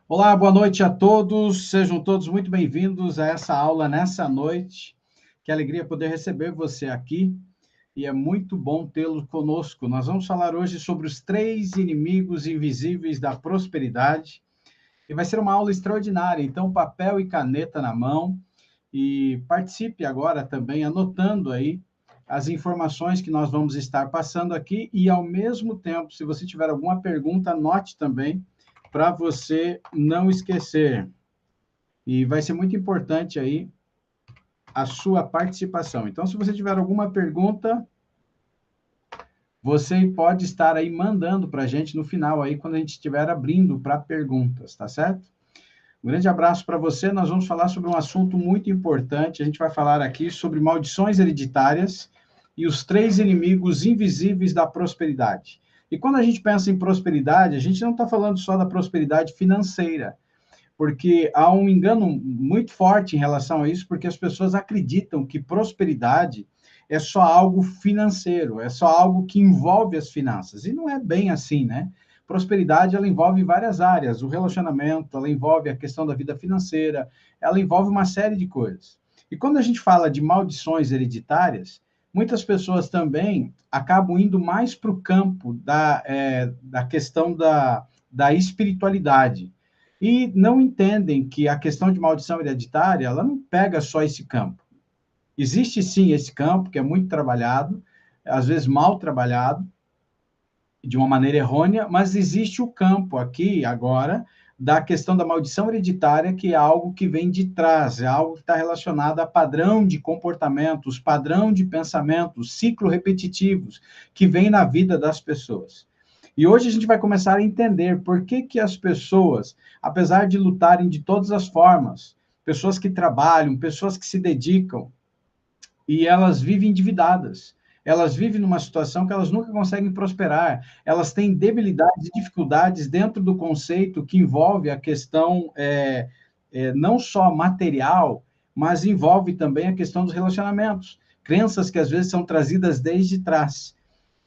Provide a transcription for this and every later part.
Olá, boa noite a todos. Sejam todos muito bem-vindos a essa aula nessa noite. Que alegria poder receber você aqui e é muito bom tê-lo conosco. Nós vamos falar hoje sobre os 3 inimigos invisíveis da prosperidade e vai ser uma aula extraordinária. Então, papel e caneta na mão e participe agora também anotando aí as informações que nós vamos estar passando aqui e, ao mesmo tempo, se você tiver alguma pergunta, anote também para você não esquecer. E vai ser muito importante aí a sua participação. Então, se você tiver alguma pergunta, você pode estar aí mandando para a gente no final aí, quando a gente estiver abrindo para perguntas, tá certo? Um grande abraço para você. Nós vamos falar sobre um assunto muito importante. A gente vai falar aqui sobre maldições hereditárias e os 3 inimigos invisíveis da prosperidade. E quando a gente pensa em prosperidade, a gente não está falando só da prosperidade financeira, porque há um engano muito forte em relação a isso, porque as pessoas acreditam que prosperidade é só algo financeiro, é só algo que envolve as finanças. E não é bem assim, né? Prosperidade, ela envolve várias áreas, o relacionamento, ela envolve a questão da vida financeira, ela envolve uma série de coisas. E quando a gente fala de maldições hereditárias, muitas pessoas também acabam indo mais para o campo da questão da espiritualidade e não entendem que a questão de maldição hereditária, ela não pega só esse campo. Existe sim esse campo que é muito trabalhado, às vezes mal trabalhado, de uma maneira errônea, mas existe o campo aqui, agora, da questão da maldição hereditária, que é algo que vem de trás, é algo que está relacionado a padrão de comportamentos, padrão de pensamentos, ciclos repetitivos, que vem na vida das pessoas. E hoje a gente vai começar a entender por que as pessoas, apesar de lutarem de todas as formas, pessoas que trabalham, pessoas que se dedicam, e elas vivem endividadas. Elas vivem numa situação que elas nunca conseguem prosperar. Elas têm debilidades e dificuldades dentro do conceito que envolve a questão não só material, mas envolve também a questão dos relacionamentos. Crenças que às vezes são trazidas desde trás.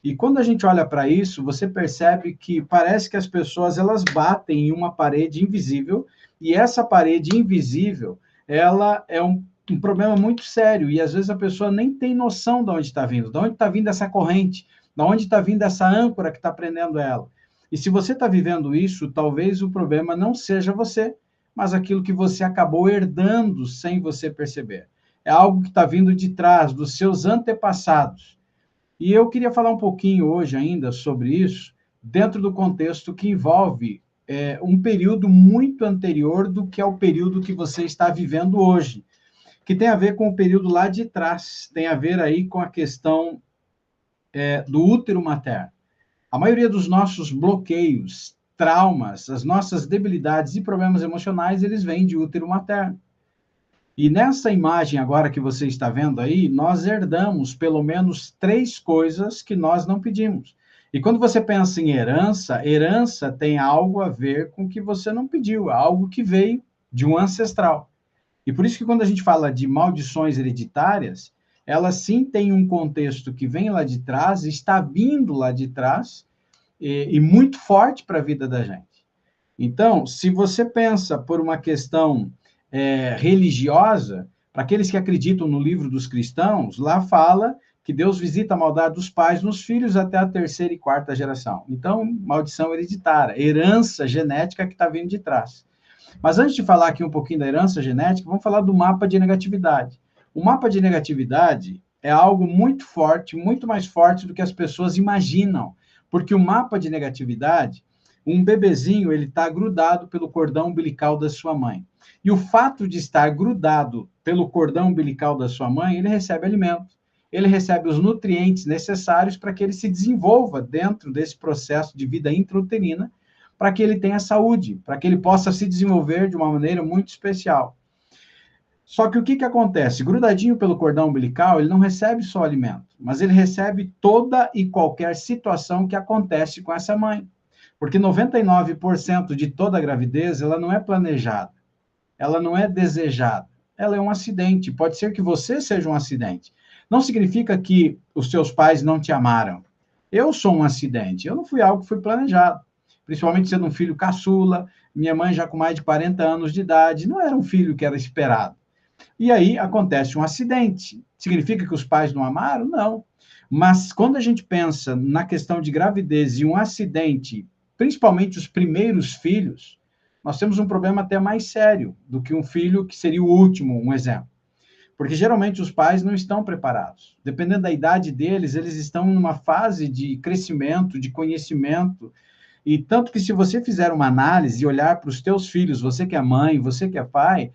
E quando a gente olha para isso, você percebe que parece que as pessoas elas batem em uma parede invisível, e essa parede invisível, ela é um problema muito sério, e às vezes a pessoa nem tem noção de onde está vindo, de onde está vindo essa corrente, de onde está vindo essa âncora que está prendendo ela. E se você está vivendo isso, talvez o problema não seja você, mas aquilo que você acabou herdando sem você perceber. É algo que está vindo de trás, dos seus antepassados. E eu queria falar um pouquinho hoje ainda sobre isso, dentro do contexto que envolve um período muito anterior do que é o período que você está vivendo hoje, que tem a ver com o período lá de trás, tem a ver aí com a questão do útero materno. A maioria dos nossos bloqueios, traumas, as nossas debilidades e problemas emocionais, eles vêm de útero materno. E nessa imagem agora que você está vendo aí, nós herdamos pelo menos 3 coisas que nós não pedimos. E quando você pensa em herança, herança tem algo a ver com o que você não pediu, algo que veio de um ancestral. E por isso que quando a gente fala de maldições hereditárias, elas sim têm um contexto que vem lá de trás, está vindo lá de trás, e muito forte para a vida da gente. Então, se você pensa por uma questão religiosa, para aqueles que acreditam no livro dos cristãos, lá fala que Deus visita a maldade dos pais nos filhos até a 3ª e 4ª geração. Então, maldição hereditária, herança genética que está vindo de trás. Mas antes de falar aqui um pouquinho da herança genética, vamos falar do mapa de negatividade. O mapa de negatividade é algo muito forte, muito mais forte do que as pessoas imaginam, porque o mapa de negatividade, um bebezinho, ele está grudado pelo cordão umbilical da sua mãe. E o fato de estar grudado pelo cordão umbilical da sua mãe, ele recebe alimento, ele recebe os nutrientes necessários para que ele se desenvolva dentro desse processo de vida intrauterina, para que ele tenha saúde, para que ele possa se desenvolver de uma maneira muito especial. Só que o que acontece? Grudadinho pelo cordão umbilical, ele não recebe só alimento, mas ele recebe toda e qualquer situação que acontece com essa mãe. Porque 99% de toda a gravidez, ela não é planejada, ela não é desejada, ela é um acidente. Pode ser que você seja um acidente. Não significa que os seus pais não te amaram. Eu sou um acidente, eu não fui algo que foi planejado. Principalmente sendo um filho caçula, minha mãe já com mais de 40 anos de idade, não era um filho que era esperado. E aí acontece um acidente. Significa que os pais não amaram? Não. Mas quando a gente pensa na questão de gravidez e um acidente, principalmente os primeiros filhos, nós temos um problema até mais sério do que um filho que seria o último, um exemplo. Porque geralmente os pais não estão preparados. Dependendo da idade deles, eles estão numa fase de crescimento, de conhecimento. E tanto que se você fizer uma análise e olhar para os teus filhos, você que é mãe, você que é pai,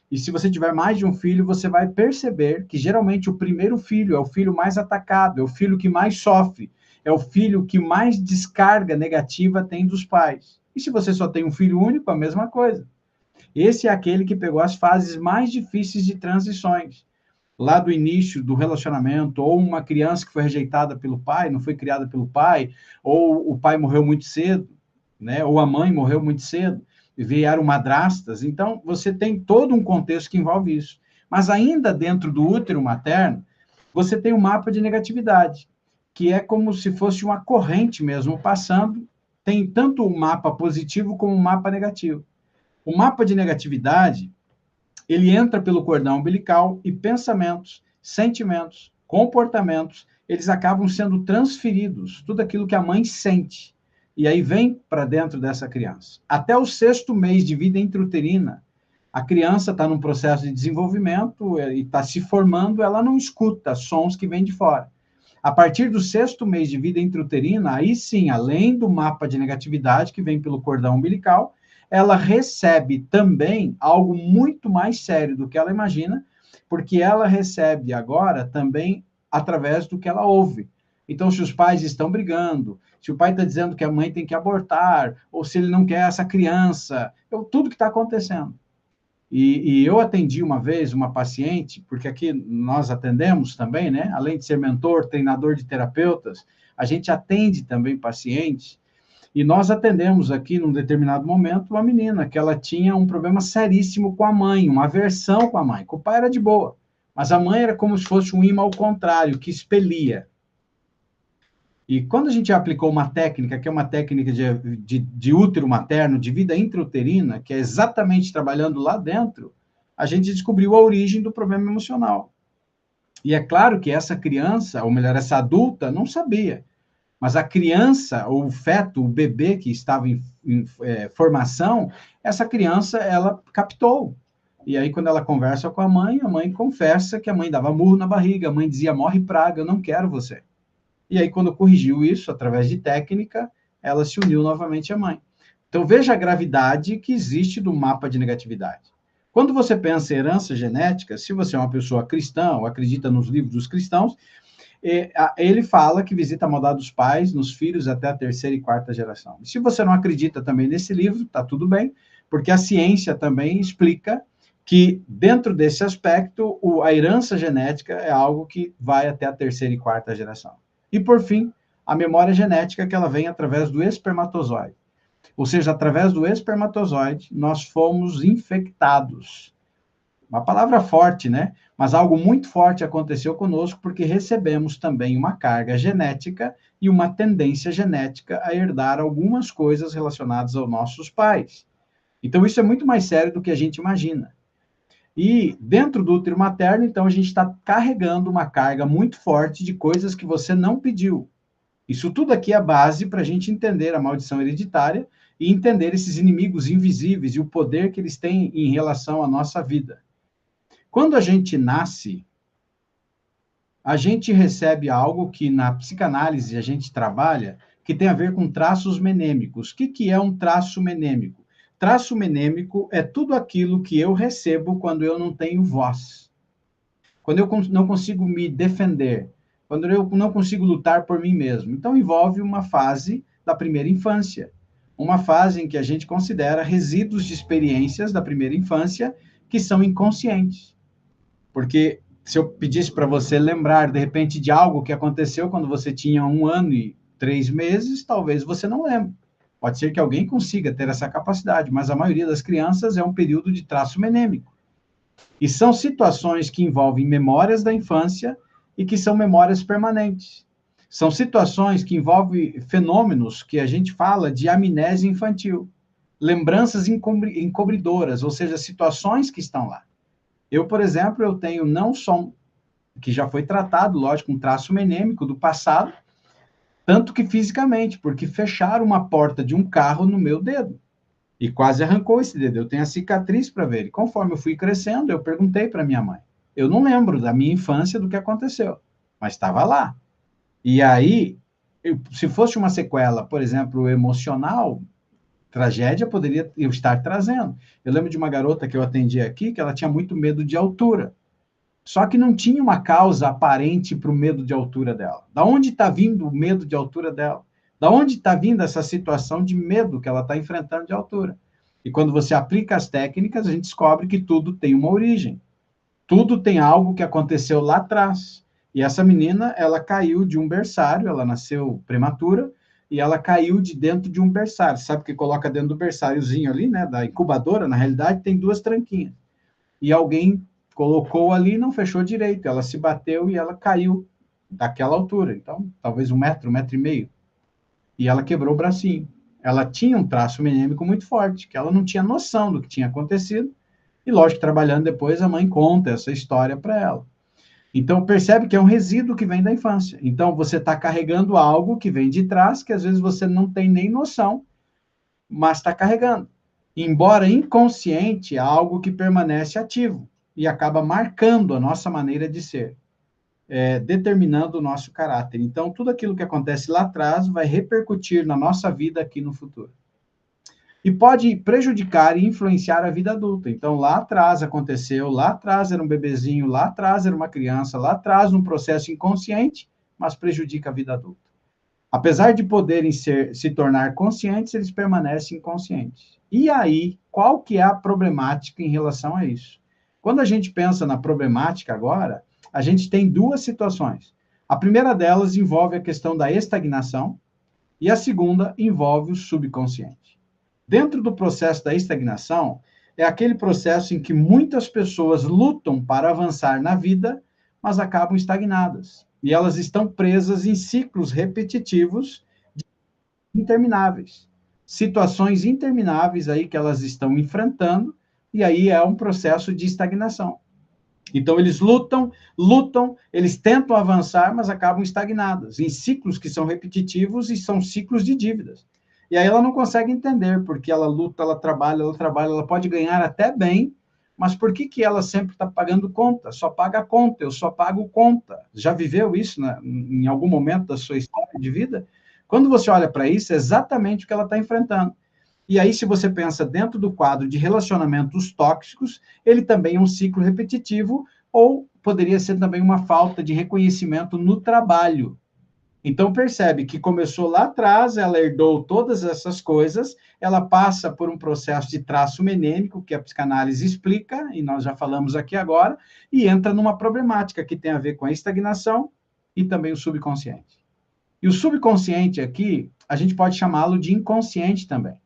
e se você tiver mais de um filho, você vai perceber que geralmente o primeiro filho é o filho mais atacado, é o filho que mais sofre, é o filho que mais descarga negativa tem dos pais. E se você só tem um filho único, a mesma coisa. Esse é aquele que pegou as fases mais difíceis de transições. Lá do início do relacionamento, ou uma criança que foi rejeitada pelo pai, não foi criada pelo pai, ou o pai morreu muito cedo, né? Ou a mãe morreu muito cedo, e vieram madrastas. Então, você tem todo um contexto que envolve isso. Mas ainda dentro do útero materno, você tem um mapa de negatividade, que é como se fosse uma corrente mesmo passando, tem tanto um mapa positivo como um mapa negativo. O mapa de negatividade, ele entra pelo cordão umbilical e pensamentos, sentimentos, comportamentos, eles acabam sendo transferidos, tudo aquilo que a mãe sente, e aí vem para dentro dessa criança. Até o 6º mês de vida intrauterina, a criança está num processo de desenvolvimento e está se formando, ela não escuta sons que vêm de fora. A partir do 6º mês de vida intrauterina, aí sim, além do mapa de negatividade que vem pelo cordão umbilical, ela recebe também algo muito mais sério do que ela imagina, porque ela recebe agora também através do que ela ouve. Então, se os pais estão brigando, se o pai está dizendo que a mãe tem que abortar, ou se ele não quer essa criança, tudo que está acontecendo. E eu atendi uma vez uma paciente, porque aqui nós atendemos também, né? Além de ser mentor, treinador de terapeutas, a gente atende também pacientes. E nós atendemos aqui, num determinado momento, uma menina que ela tinha um problema seríssimo com a mãe, uma aversão com a mãe. Com o pai era de boa, mas a mãe era como se fosse um imã ao contrário, que expelia. E quando a gente aplicou uma técnica, que é uma técnica de útero materno, de vida intrauterina, que é exatamente trabalhando lá dentro, a gente descobriu a origem do problema emocional. E é claro que essa criança, ou melhor, essa adulta, não sabia. Mas a criança, ou o feto, o bebê que estava em formação, essa criança, ela captou. E aí, quando ela conversa com a mãe confessa que a mãe dava murro na barriga, a mãe dizia, morre praga, eu não quero você. E aí, quando corrigiu isso, através de técnica, ela se uniu novamente à mãe. Então, veja a gravidade que existe do mapa de negatividade. Quando você pensa em herança genética, se você é uma pessoa cristã, ou acredita nos livros dos cristãos, ele fala que visita a maldade dos pais nos filhos até a 3ª e 4ª geração. Se você não acredita também nesse livro, tá tudo bem, porque a ciência também explica que, dentro desse aspecto, a herança genética é algo que vai até a 3ª e 4ª geração. E, por fim, a memória genética, que ela vem através do espermatozoide. Ou seja, através do espermatozoide, nós fomos infectados. Uma palavra forte, né? Mas algo muito forte aconteceu conosco porque recebemos também uma carga genética e uma tendência genética a herdar algumas coisas relacionadas aos nossos pais. Então, isso é muito mais sério do que a gente imagina. E dentro do útero materno, então, a gente está carregando uma carga muito forte de coisas que você não pediu. Isso tudo aqui é a base para a gente entender a maldição hereditária e entender esses inimigos invisíveis e o poder que eles têm em relação à nossa vida. Quando a gente nasce, a gente recebe algo que na psicanálise a gente trabalha, que tem a ver com traços menêmicos. O que é um traço menêmico? Traço menêmico é tudo aquilo que eu recebo quando eu não tenho voz. Quando eu não consigo me defender. Quando eu não consigo lutar por mim mesmo. Então, envolve uma fase da primeira infância. Uma fase em que a gente considera resíduos de experiências da primeira infância que são inconscientes. Porque se eu pedisse para você lembrar, de repente, de algo que aconteceu quando você tinha 1 ano e 3 meses, talvez você não lembre. Pode ser que alguém consiga ter essa capacidade, mas a maioria das crianças é um período de traço menêmico. E são situações que envolvem memórias da infância e que são memórias permanentes. São situações que envolvem fenômenos que a gente fala de amnésia infantil, lembranças encobridoras, ou seja, situações que estão lá. Eu, por exemplo, eu tenho não só, que já foi tratado, lógico, um traço menêmico do passado, tanto que fisicamente, porque fecharam uma porta de um carro no meu dedo, e quase arrancou esse dedo. Eu tenho a cicatriz para ver. E conforme eu fui crescendo, eu perguntei para minha mãe. Eu não lembro da minha infância do que aconteceu, mas estava lá. E aí, se fosse uma sequela, por exemplo, emocional, tragédia poderia eu estar trazendo. Eu lembro de uma garota que eu atendi aqui, que ela tinha muito medo de altura. Só que não tinha uma causa aparente para o medo de altura dela. Da onde está vindo o medo de altura dela? Da onde está vindo essa situação de medo que ela está enfrentando de altura? E quando você aplica as técnicas, a gente descobre que tudo tem uma origem. Tudo tem algo que aconteceu lá atrás. E essa menina, ela caiu de um berçário, ela nasceu prematura, e ela caiu de dentro de um berçário. Sabe que coloca dentro do berçáriozinho ali, né, da incubadora, na realidade tem duas tranquinhas. E alguém colocou ali e não fechou direito. Ela se bateu e ela caiu daquela altura. Então, talvez 1 metro, 1,5 metros. E ela quebrou o bracinho. Ela tinha um traço menêmico muito forte, que ela não tinha noção do que tinha acontecido. E, lógico, trabalhando depois, a mãe conta essa história para ela. Então, percebe que é um resíduo que vem da infância. Então, você está carregando algo que vem de trás, que às vezes você não tem nem noção, mas está carregando. Embora inconsciente, é algo que permanece ativo e acaba marcando a nossa maneira de ser, determinando o nosso caráter. Então, tudo aquilo que acontece lá atrás vai repercutir na nossa vida aqui no futuro. E pode prejudicar e influenciar a vida adulta. Então, lá atrás aconteceu, lá atrás era um bebezinho, lá atrás era uma criança, lá atrás um processo inconsciente, mas prejudica a vida adulta. Apesar de poderem se tornar conscientes, eles permanecem inconscientes. E aí, qual que é a problemática em relação a isso? Quando a gente pensa na problemática agora, a gente tem duas situações. A primeira delas envolve a questão da estagnação e a segunda envolve o subconsciente. Dentro do processo da estagnação, é aquele processo em que muitas pessoas lutam para avançar na vida, mas acabam estagnadas. E elas estão presas em ciclos repetitivos intermináveis. Situações intermináveis aí que elas estão enfrentando, e aí é um processo de estagnação. Então, eles lutam, eles tentam avançar, mas acabam estagnadas, em ciclos que são repetitivos e são ciclos de dívidas. E aí ela não consegue entender, porque ela luta, ela trabalha, ela pode ganhar até bem, mas por que, que ela sempre está pagando conta? Só paga conta, eu só pago conta. Já viveu isso, né, em algum momento da sua história de vida? Quando você olha para isso, é exatamente o que ela está enfrentando. E aí, se você pensa dentro do quadro de relacionamentos tóxicos, ele também é um ciclo repetitivo, ou poderia ser também uma falta de reconhecimento no trabalho. Então, percebe que começou lá atrás, ela herdou todas essas coisas, ela passa por um processo de traço menêmico, que a psicanálise explica, e nós já falamos aqui agora, e entra numa problemática que tem a ver com a estagnação e também o subconsciente. E o subconsciente aqui, a gente pode chamá-lo de inconsciente também.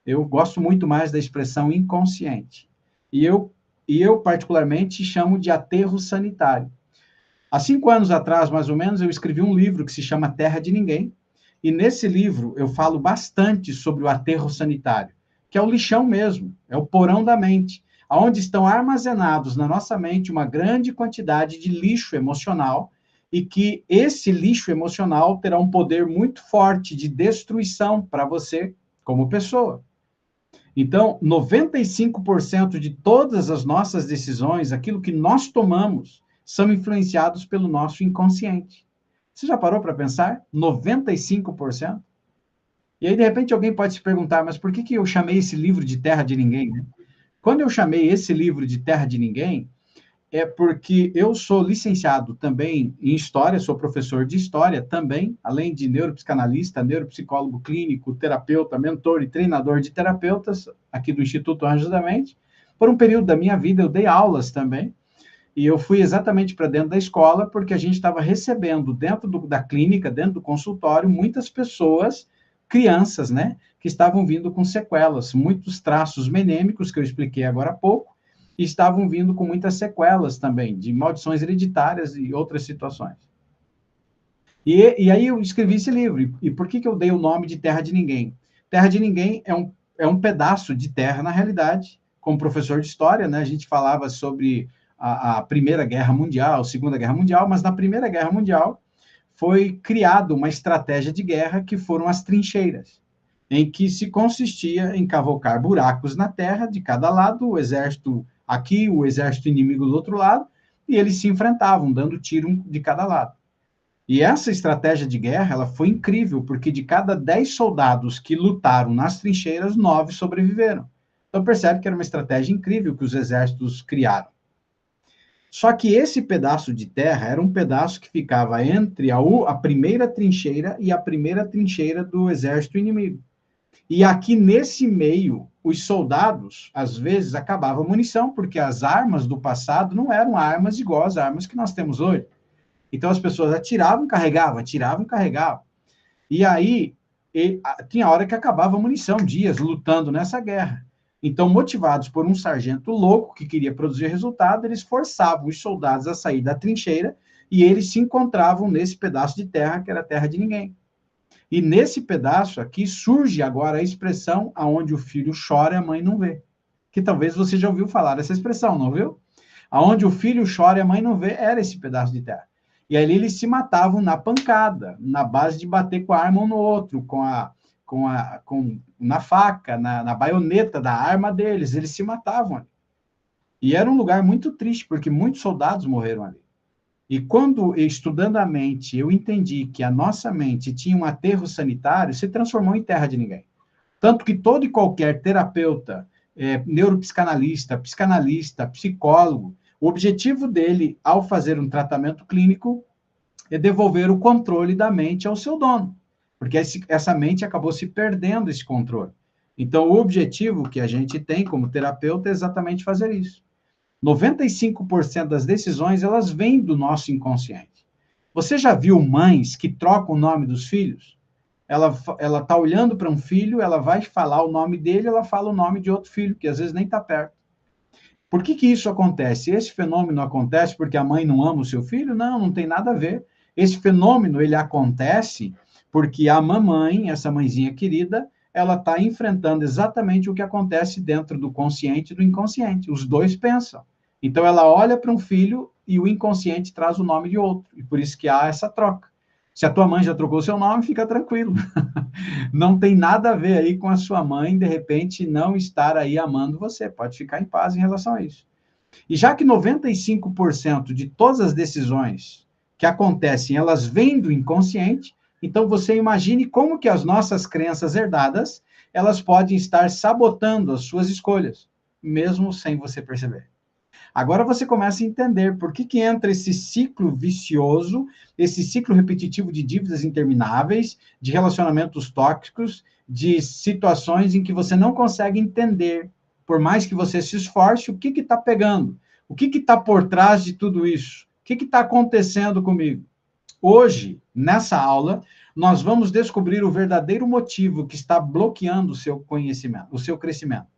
Eu gosto muito mais da expressão inconsciente. E eu particularmente, chamo de aterro sanitário. Há 5 anos atrás, mais ou menos, eu escrevi um livro que se chama Terra de Ninguém. E nesse livro eu falo bastante sobre o aterro sanitário, que é o lixão mesmo, é o porão da mente, onde estão armazenados na nossa mente uma grande quantidade de lixo emocional, e que esse lixo emocional terá um poder muito forte de destruição para você como pessoa. Então, 95% de todas as nossas decisões, aquilo que nós tomamos, são influenciados pelo nosso inconsciente. Você já parou para pensar? 95%? E aí, de repente, alguém pode se perguntar, mas por que, que eu chamei esse livro de Terra de Ninguém? Né? Quando eu chamei esse livro de Terra de Ninguém, é porque eu sou licenciado também em História, sou professor de História também, além de neuropsicanalista, neuropsicólogo clínico, terapeuta, mentor e treinador de terapeutas, aqui do Instituto Anjos da Mente. Por um período da minha vida, eu dei aulas também, e eu fui exatamente para dentro da escola, porque a gente estava recebendo dentro da clínica, dentro do consultório, muitas pessoas, crianças, né, que estavam vindo com sequelas, muitos traços menêmicos, que eu expliquei agora há pouco, e estavam vindo com muitas sequelas também, de maldições hereditárias e outras situações. E aí eu escrevi esse livro. E por que eu dei o nome de Terra de Ninguém? Terra de Ninguém é um pedaço de terra, na realidade. Como professor de história, né, a gente falava sobre a Primeira Guerra Mundial, a Segunda Guerra Mundial, mas na Primeira Guerra Mundial foi criada uma estratégia de guerra que foram as trincheiras, em que se consistia em cavocar buracos na terra de cada lado, o exército aqui, o exército inimigo do outro lado, e eles se enfrentavam, dando tiro de cada lado. E essa estratégia de guerra, ela foi incrível, porque de cada 10 soldados que lutaram nas trincheiras, 9 sobreviveram. Então percebe que era uma estratégia incrível que os exércitos criaram. Só que esse pedaço de terra era um pedaço que ficava entre a primeira trincheira e a primeira trincheira do exército inimigo. E aqui nesse meio, os soldados, às vezes, acabavam a munição, porque as armas do passado não eram armas igual às armas que nós temos hoje. Então as pessoas atiravam, carregavam, atiravam, carregavam. E aí tinha hora que acabava a munição, dias lutando nessa guerra. Então, motivados por um sargento louco que queria produzir resultado, eles forçavam os soldados a sair da trincheira e eles se encontravam nesse pedaço de terra que era a terra de ninguém. E nesse pedaço aqui surge agora a expressão aonde o filho chora e a mãe não vê. Que talvez você já ouviu falar essa expressão, não viu? Aonde o filho chora e a mãe não vê, era esse pedaço de terra. E ali eles se matavam na pancada, na base de bater com a arma um no outro, na faca, na baioneta da arma deles, eles se matavam ali. E era um lugar muito triste, porque muitos soldados morreram ali. E quando, estudando a mente, eu entendi que a nossa mente tinha um aterro sanitário, se transformou em terra de ninguém. Tanto que todo e qualquer terapeuta, neuropsicanalista, psicanalista, psicólogo, o objetivo dele, ao fazer um tratamento clínico, é devolver o controle da mente ao seu dono, porque essa mente acabou se perdendo esse controle. Então, o objetivo que a gente tem como terapeuta é exatamente fazer isso. 95% das decisões, elas vêm do nosso inconsciente. Você já viu mães que trocam o nome dos filhos? Ela está olhando para um filho, ela vai falar o nome dele, ela fala o nome de outro filho, que às vezes nem está perto. Por que isso acontece? Esse fenômeno acontece porque a mãe não ama o seu filho? Não, não tem nada a ver. Esse fenômeno, ele acontece porque a mamãe, essa mãezinha querida, ela está enfrentando exatamente o que acontece dentro do consciente e do inconsciente. Os dois pensam. Então, ela olha para um filho e o inconsciente traz o nome de outro. E por isso que há essa troca. Se a tua mãe já trocou seu nome, fica tranquilo. Não tem nada a ver aí com a sua mãe, de repente, não estar aí amando você. Pode ficar em paz em relação a isso. E já que 95% de todas as decisões que acontecem, elas vêm do inconsciente, então você imagine como que as nossas crenças herdadas, elas podem estar sabotando as suas escolhas, mesmo sem você perceber. Agora você começa a entender por que entra esse ciclo vicioso, esse ciclo repetitivo de dívidas intermináveis, de relacionamentos tóxicos, de situações em que você não consegue entender, por mais que você se esforce, o que está pegando, o que está por trás de tudo isso, o que está acontecendo comigo. Hoje, nessa aula, nós vamos descobrir o verdadeiro motivo que está bloqueando o seu conhecimento, o seu crescimento.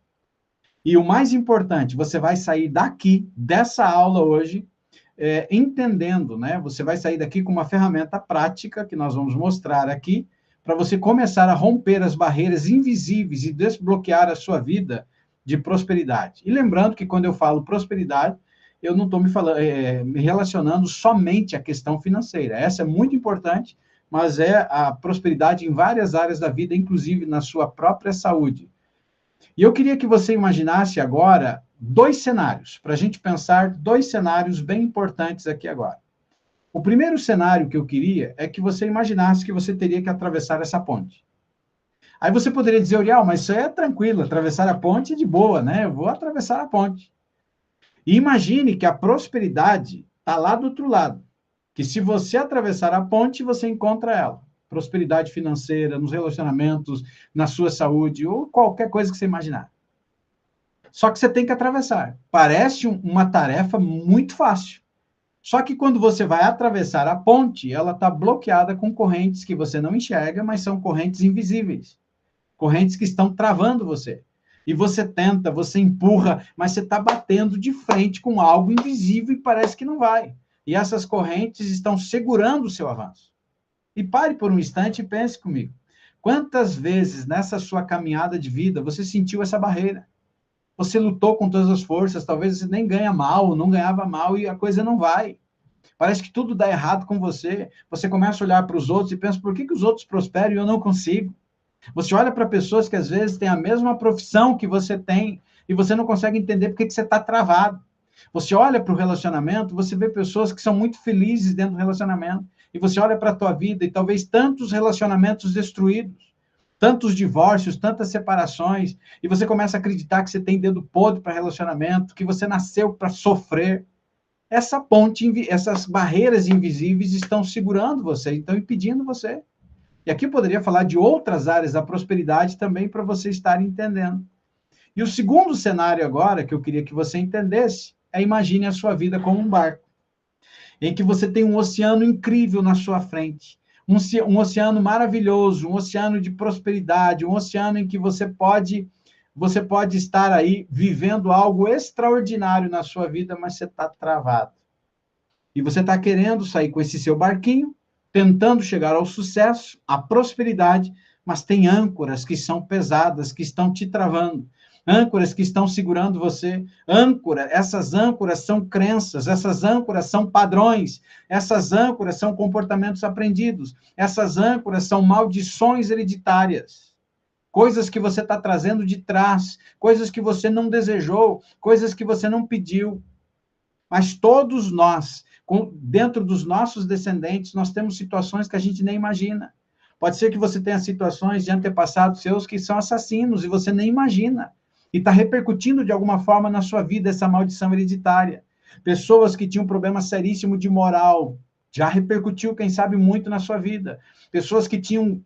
E o mais importante, você vai sair daqui, dessa aula hoje, entendendo, né? Você vai sair daqui com uma ferramenta prática que nós vamos mostrar aqui, para você começar a romper as barreiras invisíveis e desbloquear a sua vida de prosperidade. E lembrando que quando eu falo prosperidade, eu não estou me relacionando somente à questão financeira. Essa é muito importante, mas é a prosperidade em várias áreas da vida, inclusive na sua própria saúde. E eu queria que você imaginasse agora 2 cenários, para a gente pensar 2 cenários bem importantes aqui agora. O primeiro cenário que eu queria é que você imaginasse que você teria que atravessar essa ponte. Aí você poderia dizer, Uriel, mas isso é tranquilo, atravessar a ponte é de boa, né? Eu vou atravessar a ponte. E imagine que a prosperidade está lá do outro lado, que se você atravessar a ponte, você encontra ela. Prosperidade financeira, nos relacionamentos, na sua saúde, ou qualquer coisa que você imaginar. Só que você tem que atravessar. Parece uma tarefa muito fácil. Só que quando você vai atravessar a ponte, ela está bloqueada com correntes que você não enxerga, mas são correntes invisíveis. Correntes que estão travando você. E você tenta, você empurra, mas você está batendo de frente com algo invisível e parece que não vai. E essas correntes estão segurando o seu avanço. E pare por um instante e pense comigo. Quantas vezes nessa sua caminhada de vida você sentiu essa barreira? Você lutou com todas as forças, talvez você nem ganha mal, não ganhava mal e a coisa não vai. Parece que tudo dá errado com você. Você começa a olhar para os outros e pensa, por que os outros prosperam e eu não consigo? Você olha para pessoas que às vezes têm a mesma profissão que você tem e você não consegue entender por que você está travado. Você olha para o relacionamento, você vê pessoas que são muito felizes dentro do relacionamento. E você olha para a tua vida e talvez tantos relacionamentos destruídos, tantos divórcios, tantas separações, e você começa a acreditar que você tem dedo podre para relacionamento, que você nasceu para sofrer. Essa ponte, essas barreiras invisíveis estão segurando você, estão impedindo você. E aqui eu poderia falar de outras áreas da prosperidade também para você estar entendendo. E o segundo cenário agora que eu queria que você entendesse é: imagine a sua vida como um barco, em que você tem um oceano incrível na sua frente, um oceano maravilhoso, um oceano de prosperidade, um oceano em que você pode estar aí vivendo algo extraordinário na sua vida, mas você está travado. E você está querendo sair com esse seu barquinho, tentando chegar ao sucesso, à prosperidade, mas tem âncoras que são pesadas, que estão te travando. Âncoras que estão segurando você. Essas âncoras são crenças, essas âncoras são padrões, essas âncoras são comportamentos aprendidos, essas âncoras são maldições hereditárias. Coisas que você está trazendo de trás, coisas que você não desejou, coisas que você não pediu. Mas todos nós, dentro dos nossos descendentes, nós temos situações que a gente nem imagina. Pode ser que você tenha situações de antepassados seus que são assassinos e você nem imagina. E está repercutindo de alguma forma na sua vida essa maldição hereditária. Pessoas que tinham um problema seríssimo de moral, já repercutiu, quem sabe, muito na sua vida. Pessoas que tinham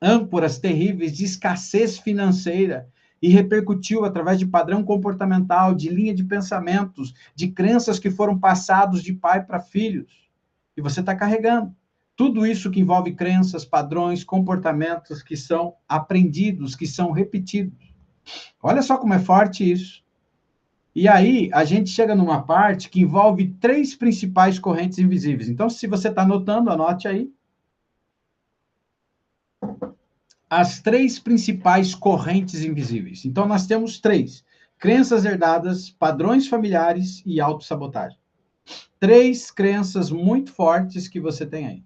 âncoras terríveis de escassez financeira e repercutiu através de padrão comportamental, de linha de pensamentos, de crenças que foram passados de pai para filhos. E você está carregando. Tudo isso que envolve crenças, padrões, comportamentos que são aprendidos, que são repetidos. Olha só como é forte isso. E aí, a gente chega numa parte que envolve 3 principais correntes invisíveis. Então, se você está anotando, anote aí. As 3 principais correntes invisíveis. Então, nós temos 3. Crenças herdadas, padrões familiares e autossabotagem. 3 crenças muito fortes que você tem aí.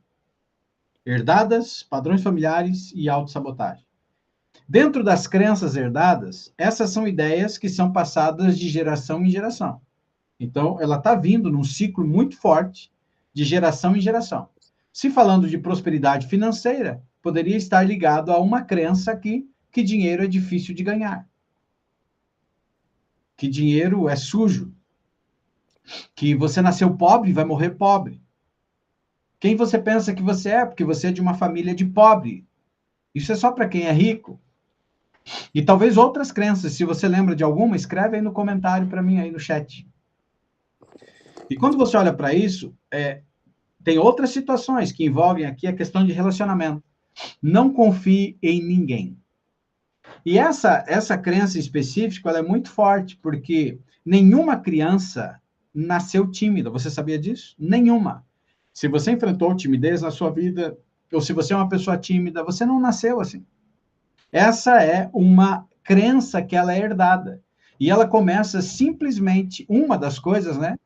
Herdadas, padrões familiares e autossabotagem. Dentro das crenças herdadas, essas são ideias que são passadas de geração em geração. Então, ela está vindo num ciclo muito forte de geração em geração. Se falando de prosperidade financeira, poderia estar ligado a uma crença que dinheiro é difícil de ganhar, que dinheiro é sujo, que você nasceu pobre e vai morrer pobre. Quem você pensa que você é? Porque você é de uma família de pobre. Isso é só para quem é rico. E talvez outras crenças, se você lembra de alguma, escreve aí no comentário para mim, aí no chat. E quando você olha para isso, tem outras situações que envolvem aqui a questão de relacionamento. Não confie em ninguém. E essa crença específica, ela é muito forte, porque nenhuma criança nasceu tímida. Você sabia disso? Nenhuma. Se você enfrentou timidez na sua vida, ou se você é uma pessoa tímida, você não nasceu assim. Essa é uma crença que ela é herdada. E ela começa simplesmente, uma das coisas, né?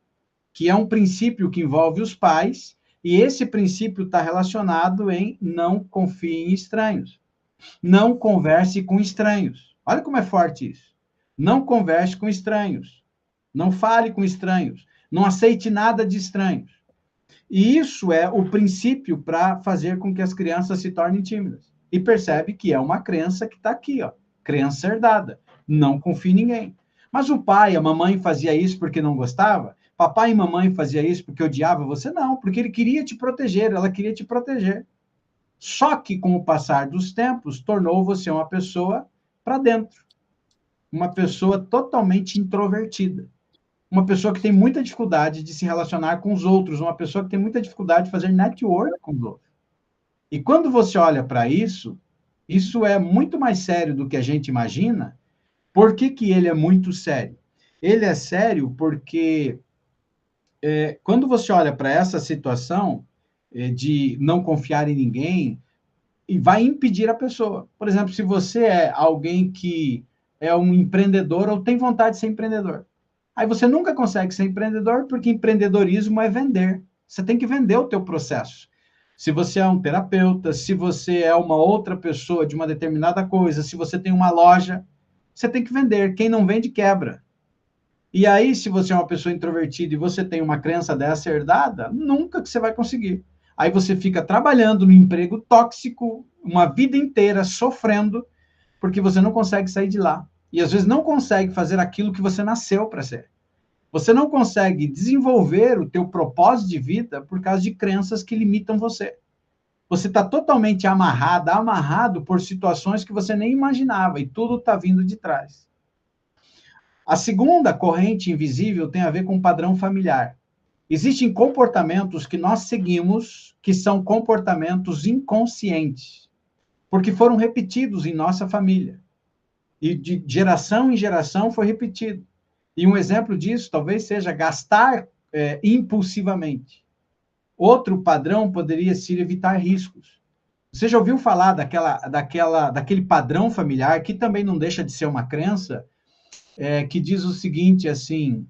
Que é um princípio que envolve os pais, e esse princípio está relacionado em não confie em estranhos. Não converse com estranhos. Olha como é forte isso. Não converse com estranhos. Não fale com estranhos. Não aceite nada de estranhos. E isso é o princípio para fazer com que as crianças se tornem tímidas. E percebe que é uma crença que está aqui, ó. Crença herdada. Não confie em ninguém. Mas o pai, a mamãe fazia isso porque não gostava? Papai e mamãe fazia isso porque odiava você? Não, porque ele queria te proteger, ela queria te proteger. Só que, com o passar dos tempos, tornou você uma pessoa para dentro. Uma pessoa totalmente introvertida. Uma pessoa que tem muita dificuldade de se relacionar com os outros. Uma pessoa que tem muita dificuldade de fazer network com os outros. E quando você olha para isso, isso é muito mais sério do que a gente imagina. Por que que ele é muito sério? Ele é sério porque quando você olha para essa situação, de não confiar em ninguém, e vai impedir a pessoa. Por exemplo, se você é alguém que é um empreendedor ou tem vontade de ser empreendedor, aí você nunca consegue ser empreendedor porque empreendedorismo é vender. Você tem que vender o teu processo. Se você é um terapeuta, se você é uma outra pessoa de uma determinada coisa, se você tem uma loja, você tem que vender. Quem não vende, quebra. E aí, se você é uma pessoa introvertida e você tem uma crença dessa herdada, nunca que você vai conseguir. Aí você fica trabalhando no emprego tóxico, uma vida inteira sofrendo, porque você não consegue sair de lá. E às vezes não consegue fazer aquilo que você nasceu para ser. Você não consegue desenvolver o teu propósito de vida por causa de crenças que limitam você. Você está totalmente amarrado por situações que você nem imaginava, e tudo está vindo de trás. A segunda corrente invisível tem a ver com o padrão familiar. Existem comportamentos que nós seguimos que são comportamentos inconscientes, porque foram repetidos em nossa família. E de geração em geração foi repetido. E um exemplo disso talvez seja gastar impulsivamente. Outro padrão poderia ser evitar riscos. Você já ouviu falar daquele padrão familiar, que também não deixa de ser uma crença, que diz o seguinte, assim,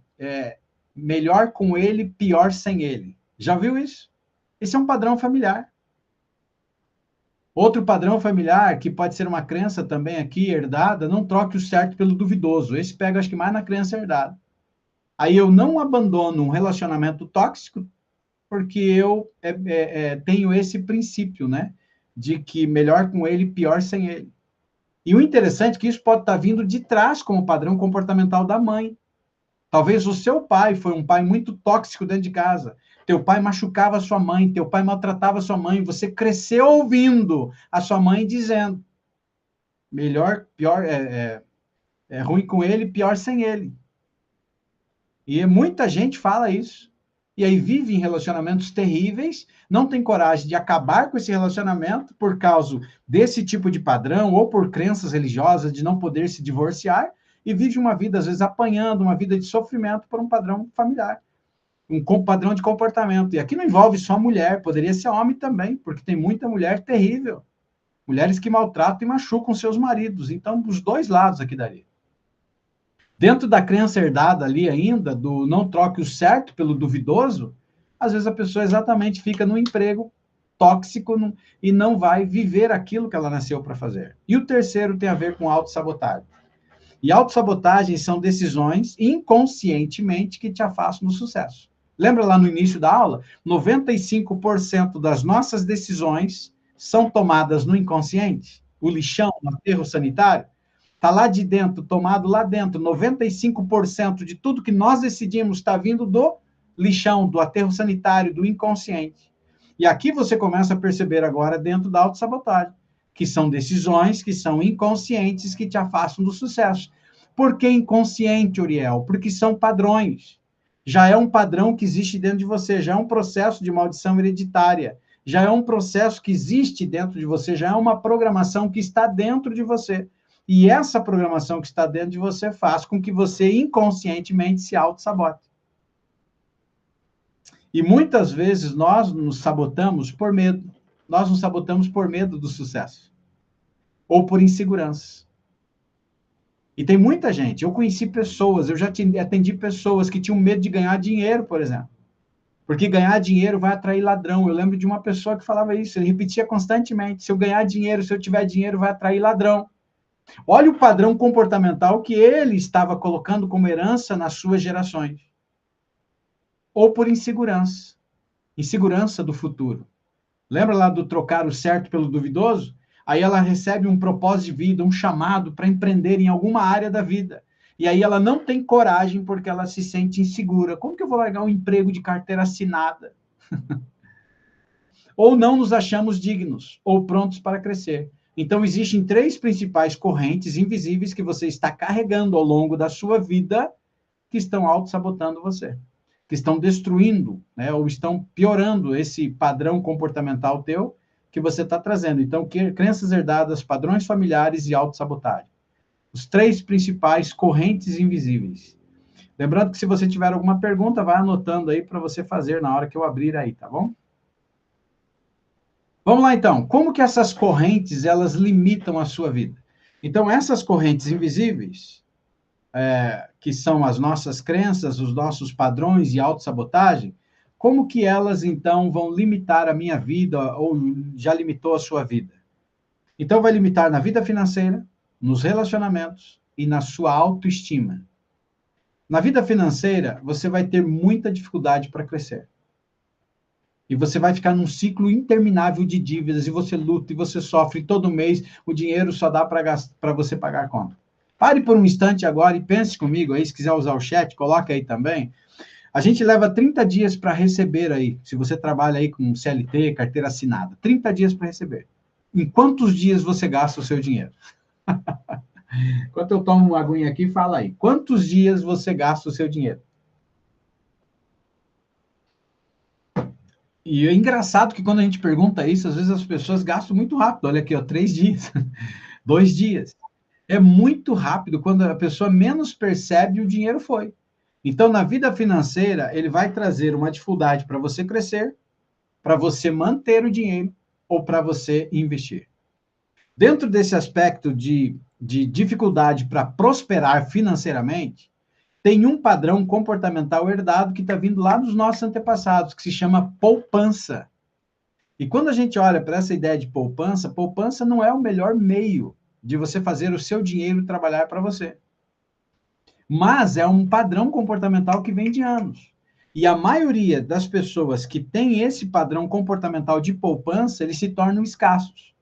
melhor com ele, pior sem ele. Já viu isso? Esse é um padrão familiar. Outro padrão familiar, que pode ser uma crença também aqui, herdada, não troque o certo pelo duvidoso. Esse pega, acho que mais na crença herdada. Aí eu não abandono um relacionamento tóxico, porque eu tenho esse princípio, né? De que melhor com ele, pior sem ele. E o interessante é que isso pode estar vindo de trás como padrão comportamental da mãe. Talvez o seu pai foi um pai muito tóxico dentro de casa. Teu pai machucava a sua mãe, teu pai maltratava a sua mãe. Você cresceu ouvindo a sua mãe dizendo: melhor, pior, é ruim com ele, pior sem ele. E muita gente fala isso. E aí vive em relacionamentos terríveis, não tem coragem de acabar com esse relacionamento por causa desse tipo de padrão ou por crenças religiosas de não poder se divorciar, e vive uma vida, às vezes, apanhando, uma vida de sofrimento por um padrão familiar, um padrão de comportamento. E aqui não envolve só mulher, poderia ser homem também, porque tem muita mulher terrível. Mulheres que maltratam e machucam seus maridos. Então, os dois lados aqui daria. Dentro da crença herdada ali ainda, do não troque o certo pelo duvidoso, às vezes a pessoa exatamente fica no emprego tóxico e não vai viver aquilo que ela nasceu para fazer. E o terceiro tem a ver com autossabotagem. E autossabotagem são decisões inconscientemente que te afastam do sucesso. Lembra lá no início da aula? 95% das nossas decisões são tomadas no inconsciente. O lixão, o aterro sanitário, está lá de dentro, tomado lá dentro. 95% de tudo que nós decidimos está vindo do lixão, do aterro sanitário, do inconsciente. E aqui você começa a perceber agora dentro da autossabotagem, que são decisões que são inconscientes que te afastam do sucesso. Por que inconsciente, Uriel? Porque são padrões. Já é um padrão que existe dentro de você, já é um processo de maldição hereditária, já é um processo que existe dentro de você, já é uma programação que está dentro de você. E essa programação que está dentro de você faz com que você inconscientemente se auto-sabote. E muitas vezes nós nos sabotamos por medo. Nós nos sabotamos por medo do sucesso. Ou por insegurança. E tem muita gente. Eu conheci pessoas, eu já atendi pessoas que tinham medo de ganhar dinheiro, por exemplo. Porque ganhar dinheiro vai atrair ladrão. Eu lembro de uma pessoa que falava isso, ele repetia constantemente: se eu ganhar dinheiro, se eu tiver dinheiro, vai atrair ladrão. Olha o padrão comportamental que ele estava colocando como herança nas suas gerações. Ou por insegurança. Insegurança do futuro. Lembra lá do trocar o certo pelo duvidoso? Aí ela recebe um propósito de vida, um chamado para empreender em alguma área da vida. E aí ela não tem coragem porque ela se sente insegura. Como que eu vou largar um emprego de carteira assinada? Ou não nos achamos dignos, ou prontos para crescer. Então, existem três principais correntes invisíveis que você está carregando ao longo da sua vida que estão auto-sabotando você, que estão destruindo, né, ou estão piorando esse padrão comportamental teu que você está trazendo. Então, crenças herdadas, padrões familiares e auto-sabotagem. Os três principais correntes invisíveis. Lembrando que se você tiver alguma pergunta, vai anotando aí para você fazer na hora que eu abrir aí, tá bom? Vamos lá, então. Como que essas correntes, elas limitam a sua vida? Então, essas correntes invisíveis, que são as nossas crenças, os nossos padrões e autossabotagem, como que elas, então, vão limitar a minha vida ou já limitou a sua vida? Então, vai limitar na vida financeira, nos relacionamentos e na sua autoestima. Na vida financeira, você vai ter muita dificuldade para crescer. E você vai ficar num ciclo interminável de dívidas, e você luta, e você sofre todo mês, o dinheiro só dá para você pagar a conta. Pare por um instante agora e pense comigo aí, se quiser usar o chat, coloca aí também. A gente leva 30 dias para receber aí, se você trabalha aí com CLT, carteira assinada, 30 dias para receber. Em quantos dias você gasta o seu dinheiro? Enquanto eu tomo uma aguinha aqui, fala aí. Quantos dias você gasta o seu dinheiro? E é engraçado que quando a gente pergunta isso, às vezes as pessoas gastam muito rápido. Olha aqui, ó, 3 dias, 2 dias. É muito rápido. Quando a pessoa menos percebe, o dinheiro foi. Então, na vida financeira, ele vai trazer uma dificuldade para você crescer, para você manter o dinheiro ou para você investir. Dentro desse aspecto de dificuldade para prosperar financeiramente, tem um padrão comportamental herdado que está vindo lá dos nossos antepassados, que se chama poupança. E quando a gente olha para essa ideia de poupança, poupança não é o melhor meio de você fazer o seu dinheiro trabalhar para você. Mas é um padrão comportamental que vem de anos. E a maioria das pessoas que tem esse padrão comportamental de poupança, eles se tornam escassos.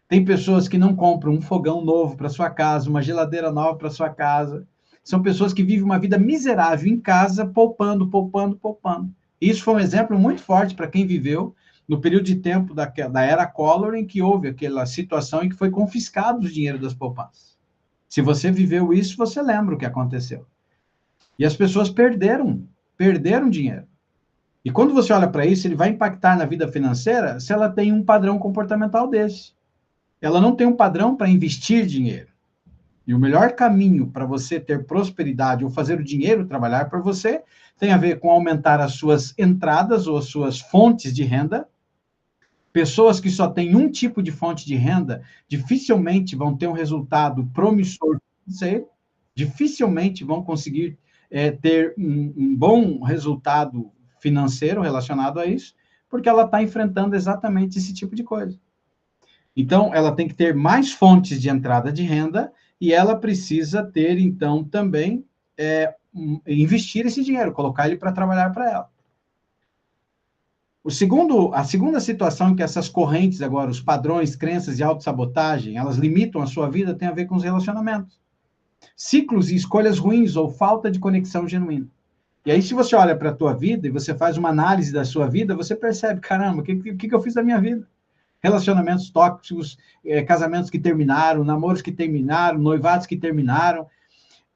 Tem pessoas que não compram um fogão novo para sua casa, uma geladeira nova para sua casa. São pessoas que vivem uma vida miserável em casa, poupando, poupando, poupando. Isso foi um exemplo muito forte para quem viveu no período de tempo da era Collor, em que houve aquela situação em que foi confiscado o dinheiro das poupanças. Se você viveu isso, você lembra o que aconteceu. E as pessoas perderam dinheiro. E quando você olha para isso, ele vai impactar na vida financeira se ela tem um padrão comportamental desse. Ela não tem um padrão para investir dinheiro. E o melhor caminho para você ter prosperidade ou fazer o dinheiro trabalhar para você tem a ver com aumentar as suas entradas ou as suas fontes de renda. Pessoas que só têm um tipo de fonte de renda dificilmente vão ter um resultado promissor financeiro, dificilmente vão conseguir ter um bom resultado financeiro relacionado a isso, porque ela está enfrentando exatamente esse tipo de coisa. Então, ela tem que ter mais fontes de entrada de renda e ela precisa ter, então, também investir esse dinheiro, colocar ele para trabalhar para ela. A segunda situação em que essas correntes agora, os padrões, crenças e autossabotagem, elas limitam a sua vida, tem a ver com os relacionamentos. Ciclos e escolhas ruins ou falta de conexão genuína. E aí, se você olha para a tua vida e você faz uma análise da sua vida, você percebe, caramba, o que eu fiz da minha vida? Relacionamentos tóxicos, casamentos que terminaram, namoros que terminaram, noivados que terminaram,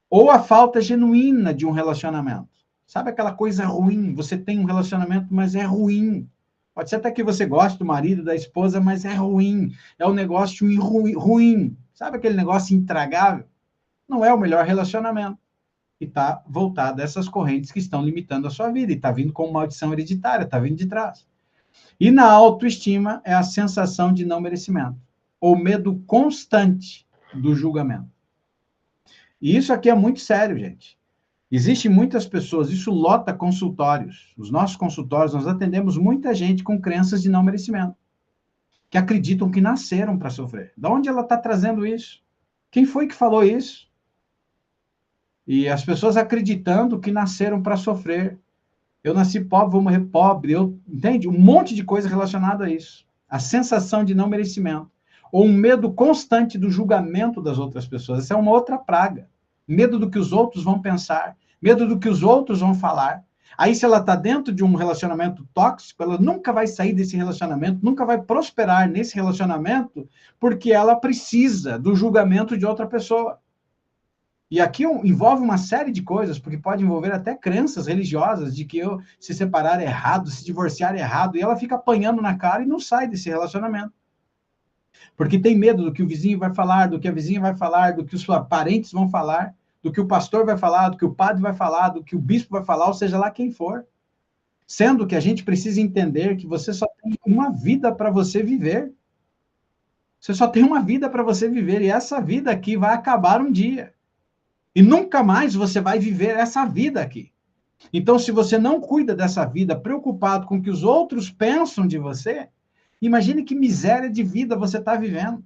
ou a falta genuína de um relacionamento. Sabe aquela coisa ruim? Você tem um relacionamento, mas é ruim. Pode ser até que você goste do marido, da esposa, mas é ruim. É um negócio ruim. Sabe aquele negócio intragável? Não é o melhor relacionamento. E está voltado a essas correntes que estão limitando a sua vida. E está vindo como maldição hereditária, está vindo de trás. E na autoestima é a sensação de não merecimento, ou medo constante do julgamento. E isso aqui é muito sério, gente. Existem muitas pessoas, isso lota consultórios. Os nossos consultórios, nós atendemos muita gente com crenças de não merecimento, que acreditam que nasceram para sofrer. De onde ela está trazendo isso? Quem foi que falou isso? E as pessoas acreditando que nasceram para sofrer. Eu nasci pobre, vou morrer pobre. Entende? Um monte de coisa relacionada a isso. A sensação de não merecimento. Ou um medo constante do julgamento das outras pessoas. Essa é uma outra praga. Medo do que os outros vão pensar. Medo do que os outros vão falar. Aí, se ela está dentro de um relacionamento tóxico, ela nunca vai sair desse relacionamento, nunca vai prosperar nesse relacionamento, porque ela precisa do julgamento de outra pessoa. E aqui envolve uma série de coisas, porque pode envolver até crenças religiosas de que eu se separar é errado, se divorciar é errado, e ela fica apanhando na cara e não sai desse relacionamento. Porque tem medo do que o vizinho vai falar, do que a vizinha vai falar, do que os parentes vão falar, do que o pastor vai falar, do que o padre vai falar, do que o bispo vai falar, ou seja lá quem for. Sendo que a gente precisa entender que você só tem uma vida para você viver. Você só tem uma vida para você viver, e essa vida aqui vai acabar um dia. E nunca mais você vai viver essa vida aqui. Então, se você não cuida dessa vida, preocupado com o que os outros pensam de você, imagine que miséria de vida você está vivendo.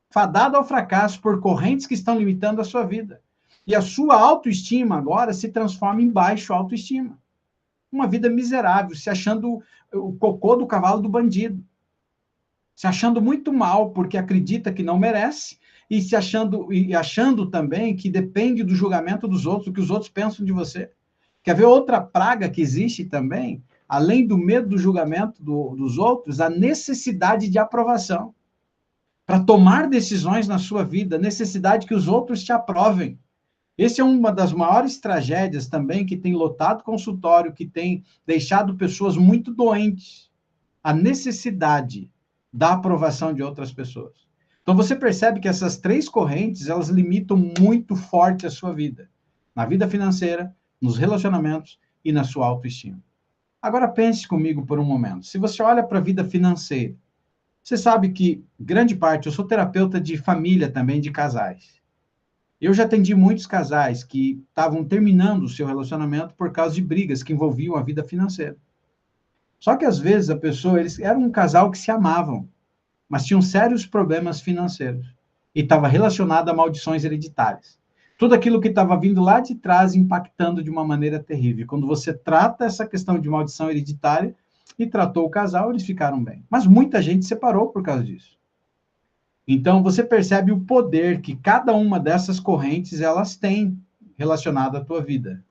Fadado ao fracasso por correntes que estão limitando a sua vida. E a sua autoestima agora se transforma em baixa autoestima. Uma vida miserável, se achando o cocô do cavalo do bandido. Se achando muito mal porque acredita que não merece e achando também que depende do julgamento dos outros, o que os outros pensam de você. Quer ver outra praga que existe também? Além do medo do julgamento dos outros, a necessidade de aprovação. Para tomar decisões na sua vida, necessidade que os outros te aprovem. Essa é uma das maiores tragédias também que tem lotado consultório, que tem deixado pessoas muito doentes. A necessidade da aprovação de outras pessoas. Então você percebe que essas três correntes, elas limitam muito forte a sua vida. Na vida financeira, nos relacionamentos e na sua autoestima. Agora pense comigo por um momento. Se você olha para a vida financeira, você sabe que grande parte, eu sou terapeuta de família também, de casais. Eu já atendi muitos casais que estavam terminando o seu relacionamento por causa de brigas que envolviam a vida financeira. Só que às vezes a pessoa, eles eram um casal que se amavam, mas tinham sérios problemas financeiros e estava relacionado a maldições hereditárias. Tudo aquilo que estava vindo lá de trás impactando de uma maneira terrível. Quando você trata essa questão de maldição hereditária e tratou o casal, eles ficaram bem. Mas muita gente separou por causa disso. Então você percebe o poder que cada uma dessas correntes elas têm relacionado à tua vida.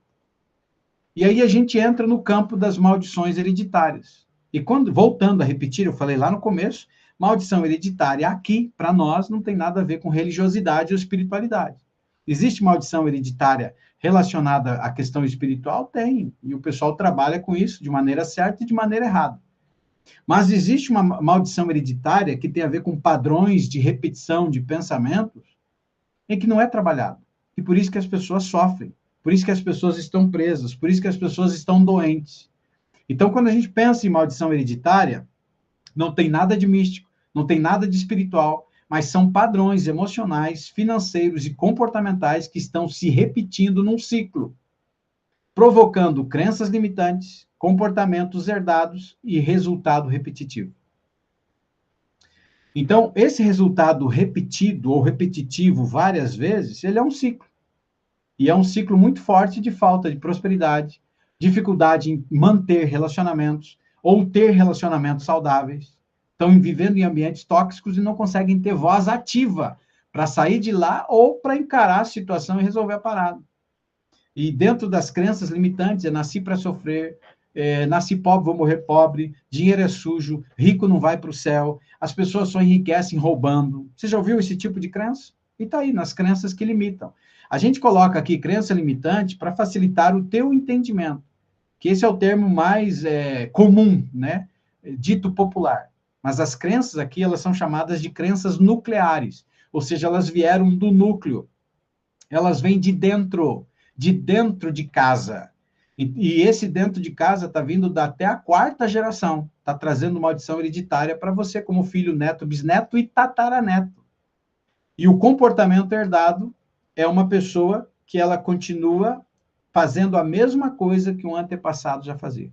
E aí a gente entra no campo das maldições hereditárias. E quando, voltando a repetir, eu falei lá no começo, maldição hereditária aqui, para nós, não tem nada a ver com religiosidade ou espiritualidade. Existe maldição hereditária relacionada à questão espiritual? Tem. E o pessoal trabalha com isso de maneira certa e de maneira errada. Mas existe uma maldição hereditária que tem a ver com padrões de repetição de pensamentos em que não é trabalhado. E por isso que as pessoas sofrem. Por isso que as pessoas estão presas, por isso que as pessoas estão doentes. Então, quando a gente pensa em maldição hereditária, não tem nada de místico, não tem nada de espiritual, mas são padrões emocionais, financeiros e comportamentais que estão se repetindo num ciclo, provocando crenças limitantes, comportamentos herdados e resultado repetitivo. Então, esse resultado repetido ou repetitivo várias vezes, ele é um ciclo. E é um ciclo muito forte de falta de prosperidade, dificuldade em manter relacionamentos ou ter relacionamentos saudáveis. Estão vivendo em ambientes tóxicos e não conseguem ter voz ativa para sair de lá ou para encarar a situação e resolver a parada. E dentro das crenças limitantes, eu nasci para sofrer, nasci pobre, vou morrer pobre, dinheiro é sujo, rico não vai para o céu, as pessoas só enriquecem roubando. Você já ouviu esse tipo de crença? E está aí, nas crenças que limitam. A gente coloca aqui crença limitante para facilitar o teu entendimento, que esse é o termo mais comum, né? Dito popular. Mas as crenças aqui, elas são chamadas de crenças nucleares, ou seja, elas vieram do núcleo. Elas vêm de dentro de casa. E esse dentro de casa está vindo até a quarta geração. Está trazendo maldição hereditária para você, como filho, neto, bisneto e tataraneto. E o comportamento herdado é uma pessoa que ela continua fazendo a mesma coisa que um antepassado já fazia.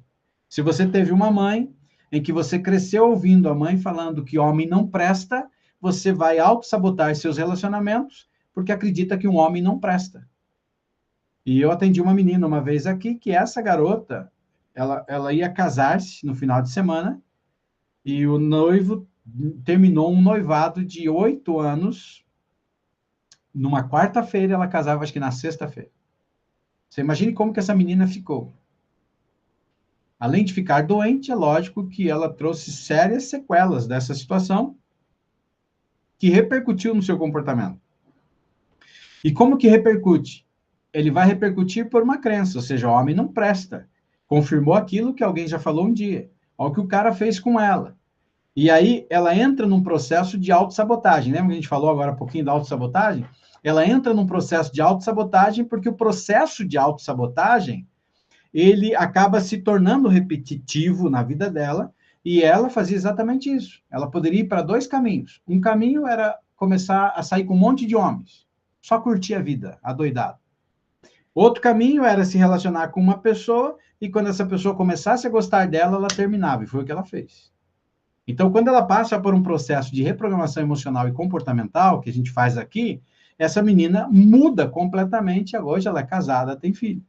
Se você teve uma mãe em que você cresceu ouvindo a mãe falando que homem não presta, você vai auto-sabotar seus relacionamentos porque acredita que um homem não presta. E eu atendi uma menina uma vez aqui, que essa garota, ela ia casar-se no final de semana, e o noivo terminou um noivado de 8 anos, numa quarta-feira, ela casava, acho que na sexta-feira. Você imagine como que essa menina ficou. Além de ficar doente, é lógico que ela trouxe sérias sequelas dessa situação, que repercutiu no seu comportamento. E como que repercute? Ele vai repercutir por uma crença, ou seja, o homem não presta. Confirmou aquilo que alguém já falou um dia. Olha o que o cara fez com ela. E aí ela entra num processo de autossabotagem. Lembra que a gente falou agora um pouquinho da autossabotagem? Ela entra num processo de autossabotagem porque o processo de autossabotagem, ele acaba se tornando repetitivo na vida dela, e ela fazia exatamente isso. Ela poderia ir para dois caminhos. Um caminho era começar a sair com um monte de homens, só curtir a vida, adoidado. Outro caminho era se relacionar com uma pessoa, e quando essa pessoa começasse a gostar dela, ela terminava, e foi o que ela fez. Então, quando ela passa por um processo de reprogramação emocional e comportamental, que a gente faz aqui, essa menina muda completamente, hoje ela é casada, tem filho.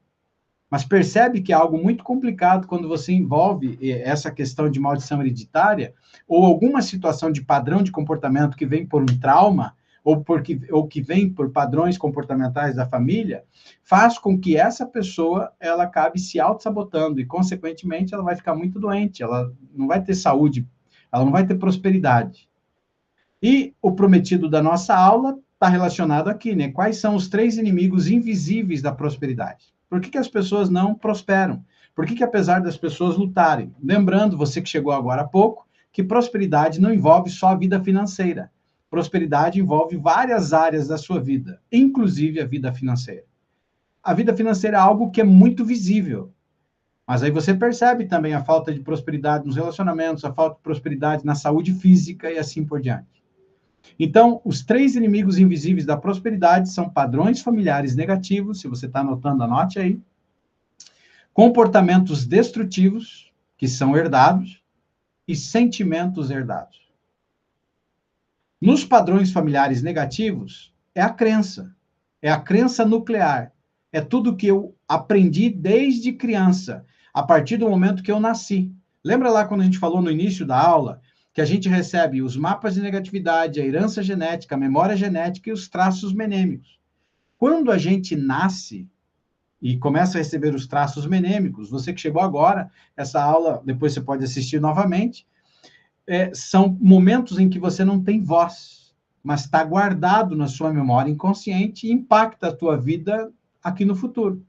Mas percebe que é algo muito complicado quando você envolve essa questão de maldição hereditária ou alguma situação de padrão de comportamento que vem por um trauma ou que vem por padrões comportamentais da família, faz com que essa pessoa ela acabe se auto-sabotando e, consequentemente, ela vai ficar muito doente, ela não vai ter saúde, ela não vai ter prosperidade. E o prometido da nossa aula está relacionado aqui, né? Quais são os 3 inimigos invisíveis da prosperidade? Por que as pessoas não prosperam? Por que apesar das pessoas lutarem? Lembrando, você que chegou agora há pouco, que prosperidade não envolve só a vida financeira. Prosperidade envolve várias áreas da sua vida, inclusive a vida financeira. A vida financeira é algo que é muito visível, mas aí você percebe também a falta de prosperidade nos relacionamentos, a falta de prosperidade na saúde física e assim por diante. Então, os 3 inimigos invisíveis da prosperidade são padrões familiares negativos, se você está anotando, anote aí. Comportamentos destrutivos, que são herdados, e sentimentos herdados. Nos padrões familiares negativos, é a crença nuclear, é tudo que eu aprendi desde criança, a partir do momento que eu nasci. Lembra lá quando a gente falou no início da aula, que a gente recebe os mapas de negatividade, a herança genética, a memória genética e os traços menêmicos. Quando a gente nasce e começa a receber os traços menêmicos, você que chegou agora, essa aula, depois você pode assistir novamente, são momentos em que você não tem voz, mas está guardado na sua memória inconsciente e impacta a tua vida aqui no futuro.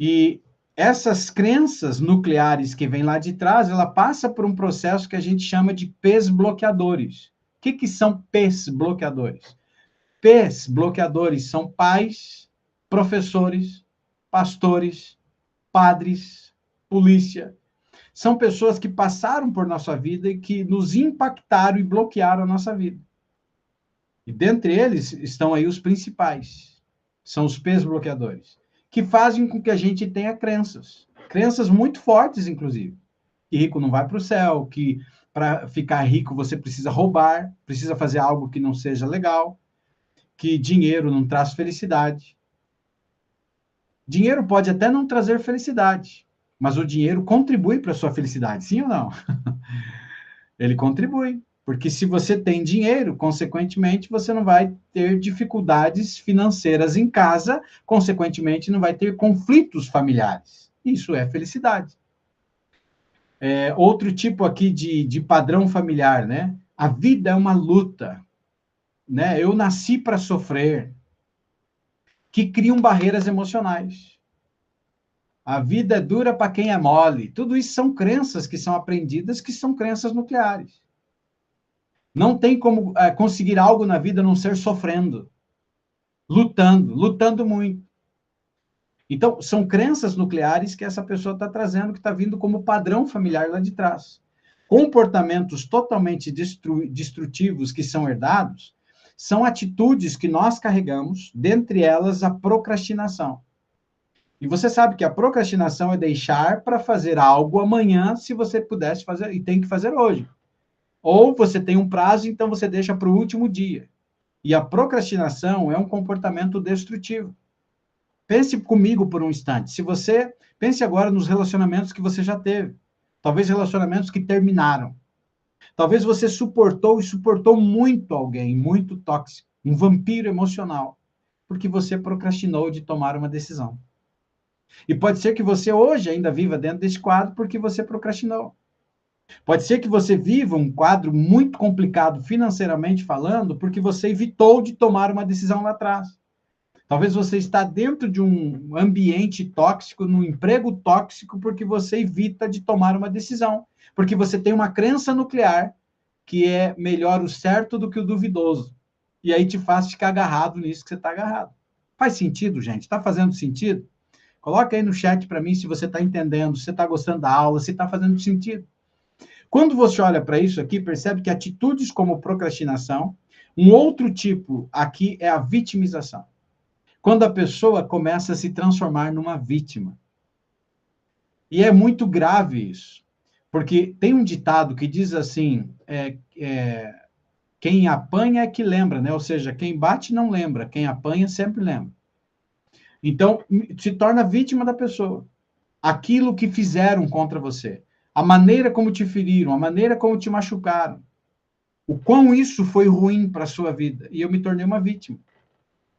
E essas crenças nucleares que vêm lá de trás, ela passa por um processo que a gente chama de P's bloqueadores. O que são P's bloqueadores? P's bloqueadores são pais, professores, pastores, padres, polícia. São pessoas que passaram por nossa vida e que nos impactaram e bloquearam a nossa vida. E dentre eles estão aí os principais. São os P's bloqueadores, que fazem com que a gente tenha crenças muito fortes, inclusive. Que rico não vai para o céu, que para ficar rico você precisa roubar, precisa fazer algo que não seja legal, que dinheiro não traz felicidade. Dinheiro pode até não trazer felicidade, mas o dinheiro contribui para a sua felicidade, sim ou não? Ele contribui, porque se você tem dinheiro, consequentemente, você não vai ter dificuldades financeiras em casa, consequentemente, não vai ter conflitos familiares. Isso é felicidade. Outro tipo aqui de padrão familiar, né? A vida é uma luta, né? Eu nasci para sofrer, que criam barreiras emocionais. A vida é dura para quem é mole. Tudo isso são crenças que são aprendidas, que são crenças nucleares. Não tem como conseguir algo na vida a não ser sofrendo, lutando muito. Então, são crenças nucleares que essa pessoa está trazendo, que está vindo como padrão familiar lá de trás. Comportamentos totalmente destrutivos que são herdados são atitudes que nós carregamos, dentre elas a procrastinação. E você sabe que a procrastinação é deixar para fazer algo amanhã, se você pudesse fazer, e tem que fazer hoje. Ou você tem um prazo, então você deixa para o último dia. E a procrastinação é um comportamento destrutivo. Pense comigo por um instante. Pense agora nos relacionamentos que você já teve. Talvez relacionamentos que terminaram. Talvez você suportou e suportou muito alguém, muito tóxico, um vampiro emocional, porque você procrastinou de tomar uma decisão. E pode ser que você hoje ainda viva dentro desse quadro porque você procrastinou. Pode ser que você viva um quadro muito complicado financeiramente falando porque você evitou de tomar uma decisão lá atrás. Talvez você está dentro de um ambiente tóxico, num emprego tóxico, porque você evita de tomar uma decisão. Porque você tem uma crença nuclear que é melhor o certo do que o duvidoso. E aí te faz ficar agarrado nisso que você está agarrado. Faz sentido, gente? Está fazendo sentido? Coloca aí no chat para mim se você está entendendo, se você está gostando da aula, se está fazendo sentido. Quando você olha para isso aqui, percebe que atitudes como procrastinação, um outro tipo aqui é a vitimização. Quando a pessoa começa a se transformar numa vítima. E é muito grave isso, porque tem um ditado que diz assim, quem apanha é que lembra, né? Ou seja, quem bate não lembra, quem apanha sempre lembra. Então, se torna vítima da pessoa. Aquilo que fizeram contra você, a maneira como te feriram, a maneira como te machucaram, o quão isso foi ruim para a sua vida. E eu me tornei uma vítima.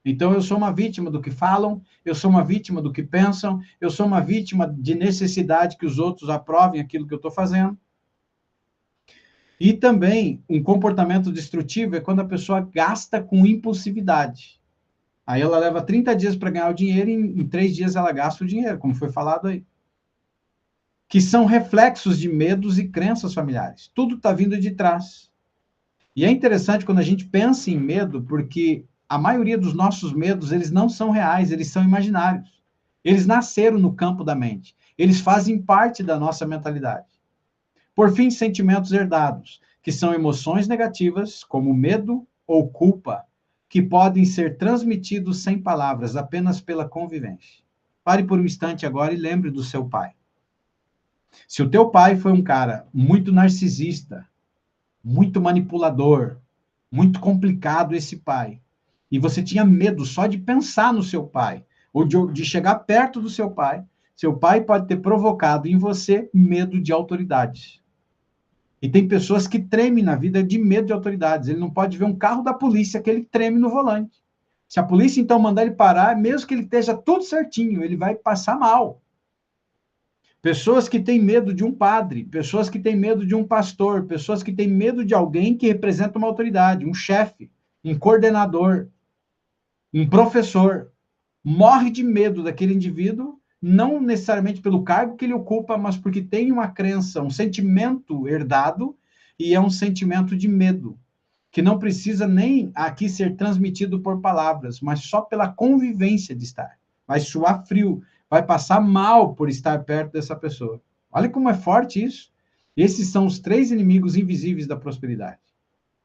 Então, eu sou uma vítima do que falam, eu sou uma vítima do que pensam, eu sou uma vítima de necessidade que os outros aprovem aquilo que eu estou fazendo. E também, um comportamento destrutivo é quando a pessoa gasta com impulsividade. Aí ela leva 30 dias para ganhar o dinheiro e em 3 dias ela gasta o dinheiro, como foi falado aí. Que são reflexos de medos e crenças familiares. Tudo está vindo de trás. E é interessante quando a gente pensa em medo, porque a maioria dos nossos medos, eles não são reais, eles são imaginários. Eles nasceram no campo da mente. Eles fazem parte da nossa mentalidade. Por fim, sentimentos herdados, que são emoções negativas, como medo ou culpa, que podem ser transmitidos sem palavras, apenas pela convivência. Pare por um instante agora e lembre do seu pai. Se o teu pai foi um cara muito narcisista, muito manipulador, muito complicado esse pai, e você tinha medo só de pensar no seu pai, ou de chegar perto do seu pai pode ter provocado em você medo de autoridades. E tem pessoas que tremem na vida de medo de autoridades. Ele não pode ver um carro da polícia que ele treme no volante. Se a polícia, então, mandar ele parar, mesmo que ele esteja tudo certinho, ele vai passar mal. Pessoas que têm medo de um padre, pessoas que têm medo de um pastor, pessoas que têm medo de alguém que representa uma autoridade, um chefe, um coordenador, um professor. Morre de medo daquele indivíduo, não necessariamente pelo cargo que ele ocupa, mas porque tem uma crença, um sentimento herdado, e é um sentimento de medo, que não precisa nem aqui ser transmitido por palavras, mas só pela convivência de estar. Vai suar frio, vai passar mal por estar perto dessa pessoa. Olha como é forte isso. Esses são os 3 inimigos invisíveis da prosperidade.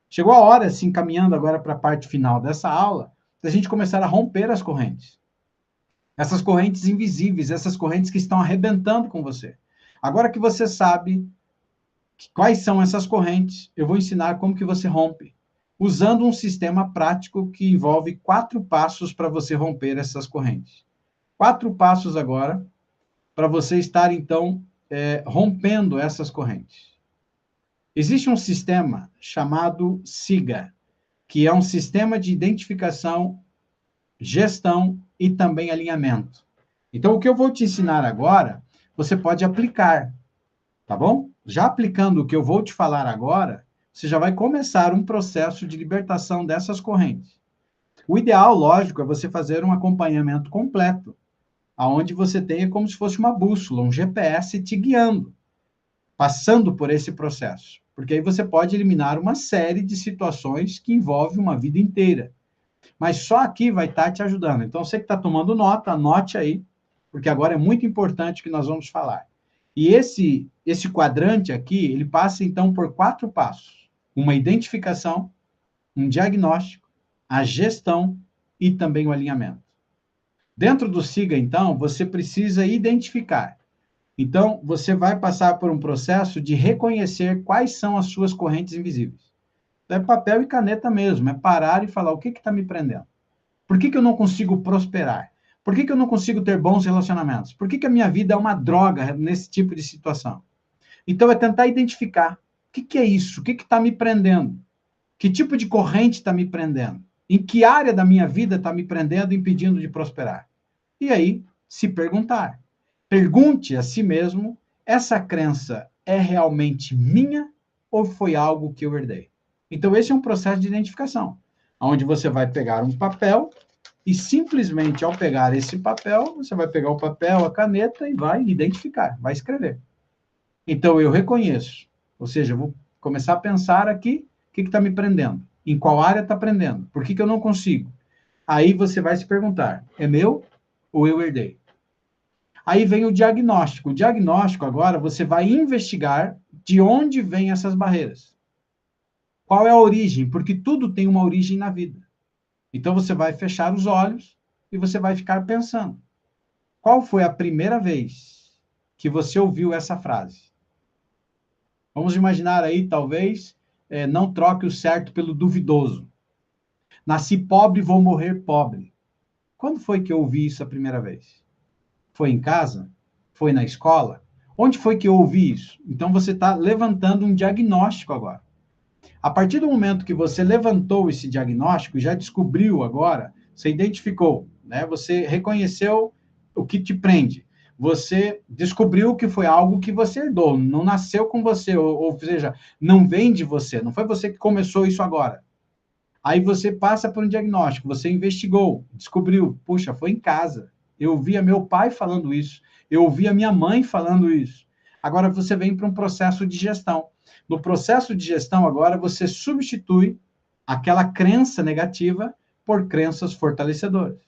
Chegou a hora, se encaminhando agora para a parte final dessa aula, da gente começar a romper as correntes. Essas correntes invisíveis, essas correntes que estão arrebentando com você. Agora que você sabe quais são essas correntes, eu vou ensinar como que você rompe, usando um sistema prático que envolve 4 passos para você romper essas correntes. 4 passos agora para você estar, então, rompendo essas correntes. Existe um sistema chamado SIGA, que é um sistema de identificação, gestão e também alinhamento. Então, o que eu vou te ensinar agora, você pode aplicar, tá bom? Já aplicando o que eu vou te falar agora, você já vai começar um processo de libertação dessas correntes. O ideal, lógico, é você fazer um acompanhamento completo, aonde você tenha como se fosse uma bússola, um GPS te guiando, passando por esse processo. Porque aí você pode eliminar uma série de situações que envolvem uma vida inteira. Mas só aqui vai estar te ajudando. Então, você que está tomando nota, anote aí, porque agora é muito importante o que nós vamos falar. E esse quadrante aqui, ele passa, então, por 4 passos. Uma identificação, um diagnóstico, a gestão e também o alinhamento. Dentro do SIGA, então, você precisa identificar. Então, você vai passar por um processo de reconhecer quais são as suas correntes invisíveis. É papel e caneta mesmo, é parar e falar o que está me prendendo. Por que eu não consigo prosperar? Por que eu não consigo ter bons relacionamentos? Por que a minha vida é uma droga nesse tipo de situação? Então, é tentar identificar o que é isso, o que está me prendendo? Que tipo de corrente está me prendendo? Em que área da minha vida está me prendendo, impedindo de prosperar? E aí, se perguntar. Pergunte a si mesmo, essa crença é realmente minha ou foi algo que eu herdei? Então, esse é um processo de identificação, onde você vai pegar um papel e simplesmente, ao pegar esse papel, você vai pegar o papel, a caneta e vai identificar, vai escrever. Então, eu reconheço, ou seja, eu vou começar a pensar aqui, o que está me prendendo? Em qual área está prendendo? Por que eu não consigo? Aí você vai se perguntar, é meu ou eu herdei? Aí vem o diagnóstico. O diagnóstico, agora, você vai investigar de onde vêm essas barreiras. Qual é a origem? Porque tudo tem uma origem na vida. Então, você vai fechar os olhos e você vai ficar pensando. Qual foi a primeira vez que você ouviu essa frase? Vamos imaginar aí, talvez, não troque o certo pelo duvidoso. Nasci pobre, vou morrer pobre. Quando foi que eu ouvi isso a primeira vez? Foi em casa? Foi na escola? Onde foi que eu ouvi isso? Então, você está levantando um diagnóstico agora. A partir do momento que você levantou esse diagnóstico, já descobriu agora, você identificou, né? Você reconheceu o que te prende. Você descobriu que foi algo que você herdou, não nasceu com você, ou seja, não vem de você, não foi você que começou isso agora. Aí você passa por um diagnóstico, você investigou, descobriu, puxa, foi em casa. Eu ouvia meu pai falando isso, eu ouvia minha mãe falando isso. Agora você vem para um processo de gestão. No processo de gestão, agora, você substitui aquela crença negativa por crenças fortalecedoras.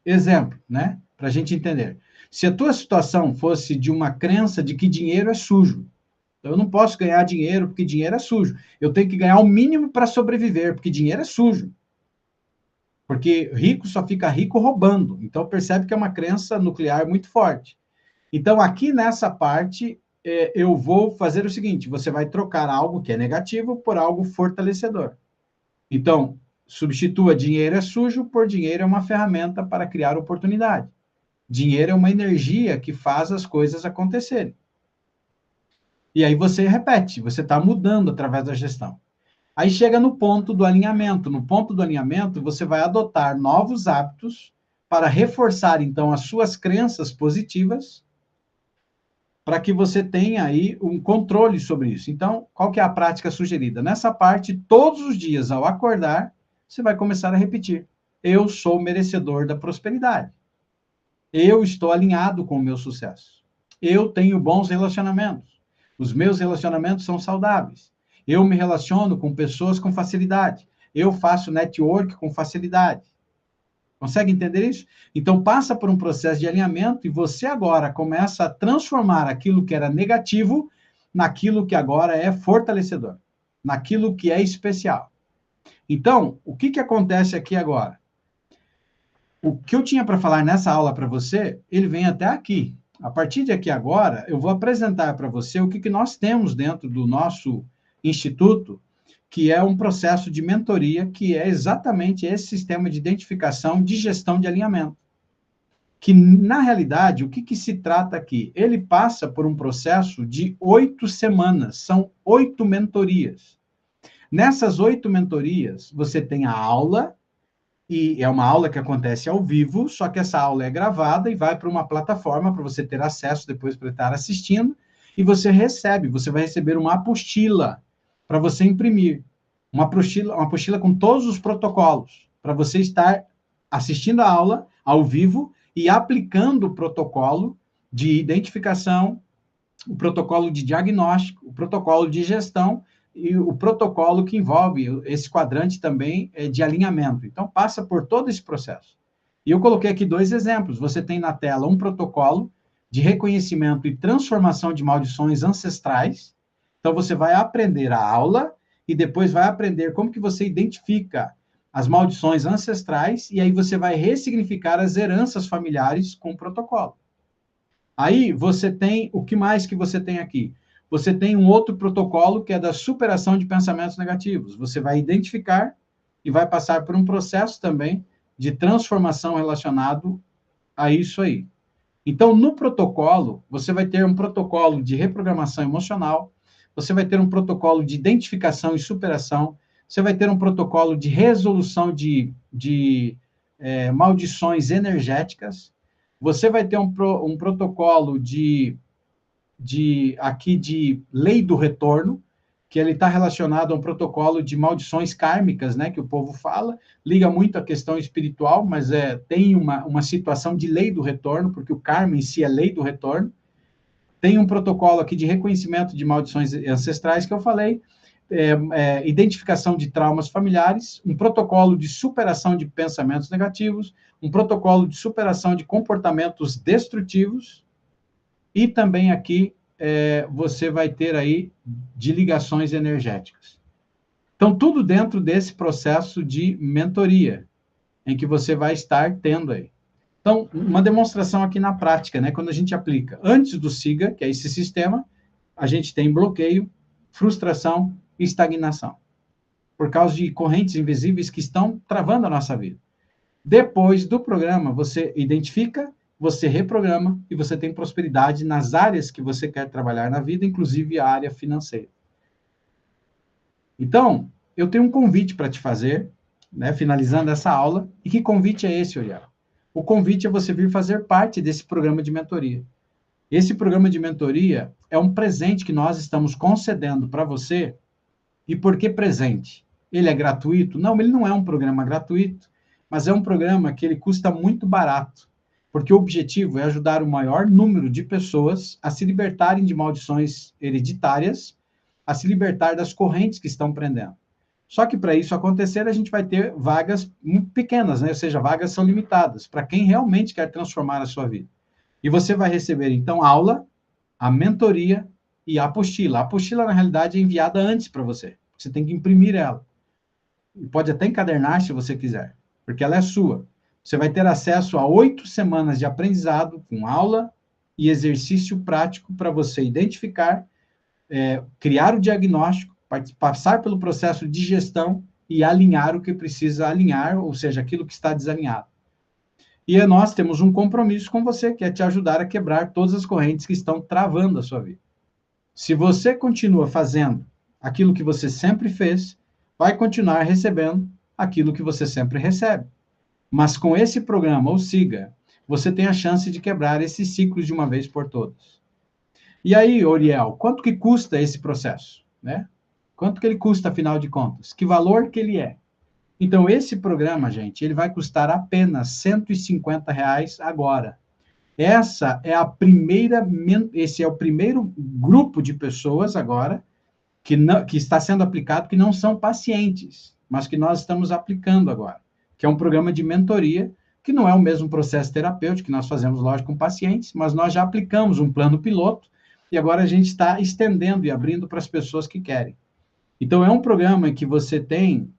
Exemplo, né? Para a gente entender. Se a tua situação fosse de uma crença de que dinheiro é sujo, eu não posso ganhar dinheiro porque dinheiro é sujo. Eu tenho que ganhar o mínimo para sobreviver, porque dinheiro é sujo. Porque rico só fica rico roubando. Então, percebe que é uma crença nuclear muito forte. Então, aqui nessa parte, eu vou fazer o seguinte: você vai trocar algo que é negativo por algo fortalecedor. Então, substitua dinheiro é sujo por dinheiro é uma ferramenta para criar oportunidade. Dinheiro é uma energia que faz as coisas acontecerem. E aí você repete, você está mudando através da gestão. Aí chega no ponto do alinhamento. No ponto do alinhamento, você vai adotar novos hábitos para reforçar, então, as suas crenças positivas, para que você tenha aí um controle sobre isso. Então, qual que é a prática sugerida? Nessa parte, todos os dias, ao acordar, você vai começar a repetir. Eu sou merecedor da prosperidade. Eu estou alinhado com o meu sucesso. Eu tenho bons relacionamentos. Os meus relacionamentos são saudáveis. Eu me relaciono com pessoas com facilidade. Eu faço network com facilidade. Consegue entender isso? Então, passa por um processo de alinhamento e você agora começa a transformar aquilo que era negativo naquilo que agora é fortalecedor, naquilo que é especial. Então, o que acontece aqui agora? O que eu tinha para falar nessa aula para você, ele vem até aqui. A partir de aqui agora, eu vou apresentar para você o que nós temos dentro do nosso instituto, que é um processo de mentoria, que é exatamente esse sistema de identificação de gestão de alinhamento. Que, na realidade, o que se trata aqui? Ele passa por um processo de 8 semanas, são 8 mentorias. Nessas 8 mentorias, você tem a aula, e é uma aula que acontece ao vivo, só que essa aula é gravada e vai para uma plataforma para você ter acesso depois para estar assistindo, e você vai receber uma apostila para você imprimir. Uma apostila com todos os protocolos, para você estar assistindo a aula ao vivo e aplicando o protocolo de identificação, o protocolo de diagnóstico, o protocolo de gestão e o protocolo que envolve esse quadrante também de alinhamento. Então, passa por todo esse processo. E eu coloquei aqui 2 exemplos. Você tem na tela um protocolo de reconhecimento e transformação de maldições ancestrais. Então, você vai aprender a aula e depois vai aprender como que você identifica as maldições ancestrais e aí você vai ressignificar as heranças familiares com o protocolo. Aí você tem, o que mais que você tem aqui? Você tem um outro protocolo que é da superação de pensamentos negativos. Você vai identificar e vai passar por um processo também de transformação relacionado a isso aí. Então, no protocolo, você vai ter um protocolo de reprogramação emocional, você vai ter um protocolo de identificação e superação, você vai ter um protocolo de resolução de maldições energéticas, você vai ter um protocolo de lei do retorno, que ele está relacionado a um protocolo de maldições kármicas, né, que o povo fala, liga muito à questão espiritual, mas tem uma situação de lei do retorno, porque o karma em si é lei do retorno. Tem um protocolo aqui de reconhecimento de maldições ancestrais que eu falei. identificação de traumas familiares, um protocolo de superação de pensamentos negativos, um protocolo de superação de comportamentos destrutivos, e também aqui você vai ter aí de ligações energéticas. Então, tudo dentro desse processo de mentoria, em que você vai estar tendo aí. Então, uma demonstração aqui na prática, né? Quando a gente aplica antes do SIGA, que é esse sistema, a gente tem bloqueio, frustração e estagnação, por causa de correntes invisíveis que estão travando a nossa vida. Depois do programa, você identifica, você reprograma e você tem prosperidade nas áreas que você quer trabalhar na vida, inclusive a área financeira. Então, eu tenho um convite para te fazer, né, finalizando essa aula. E que convite é esse, Oriel? O convite é você vir fazer parte desse programa de mentoria. Esse programa de mentoria é um presente que nós estamos concedendo para você. E por que presente? Ele é gratuito? Não, ele não é um programa gratuito, mas é um programa que ele custa muito barato, porque o objetivo é ajudar o maior número de pessoas a se libertarem de maldições hereditárias, a se libertar das correntes que estão prendendo. Só que para isso acontecer, a gente vai ter vagas muito pequenas, né? Ou seja, vagas são limitadas, para quem realmente quer transformar a sua vida. E você vai receber, então, aula, a mentoria e a apostila. A apostila, na realidade, é enviada antes para você. Você tem que imprimir ela. E pode até encadernar, se você quiser, porque ela é sua. Você vai ter acesso a 8 semanas de aprendizado, com aula e exercício prático para você identificar, criar o diagnóstico, passar pelo processo de gestão e alinhar o que precisa alinhar, ou seja, aquilo que está desalinhado. E nós temos um compromisso com você, que é te ajudar a quebrar todas as correntes que estão travando a sua vida. Se você continua fazendo aquilo que você sempre fez, vai continuar recebendo aquilo que você sempre recebe. Mas com esse programa, ou SIGA, você tem a chance de quebrar esse ciclo de uma vez por todas. E aí, Oriel, quanto que custa esse processo, né? Quanto que ele custa, afinal de contas? Que valor que ele é? Então, esse programa, gente, ele vai custar apenas R$ 150 agora. Esse é o primeiro grupo de pessoas agora que está sendo aplicado, que não são pacientes, mas que nós estamos aplicando agora, que é um programa de mentoria, que não é o mesmo processo terapêutico que nós fazemos, lógico, com pacientes, mas nós já aplicamos um plano piloto e agora a gente está estendendo e abrindo para as pessoas que querem. Então, é um programa em que você tem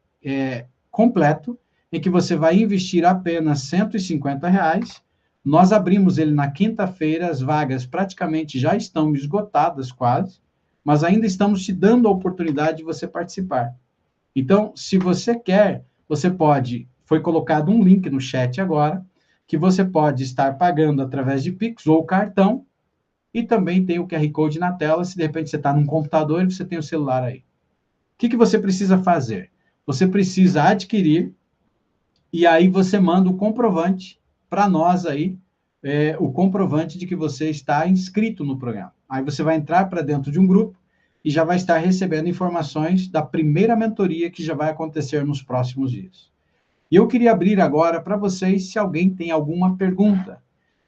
completo, em que você vai investir apenas R$ 150. Nós abrimos ele na quinta-feira, as vagas praticamente já estão esgotadas quase, mas ainda estamos te dando a oportunidade de você participar. Então, se você quer, você pode, foi colocado um link no chat agora, que você pode estar pagando através de Pix ou cartão, e também tem o QR Code na tela, se de repente você está num computador e você tem o celular aí. O que você precisa fazer? Você precisa adquirir, e aí você manda o comprovante para nós aí, o comprovante de que você está inscrito no programa. Aí você vai entrar para dentro de um grupo e já vai estar recebendo informações da primeira mentoria que já vai acontecer nos próximos dias. E eu queria abrir agora para vocês, se alguém tem alguma pergunta.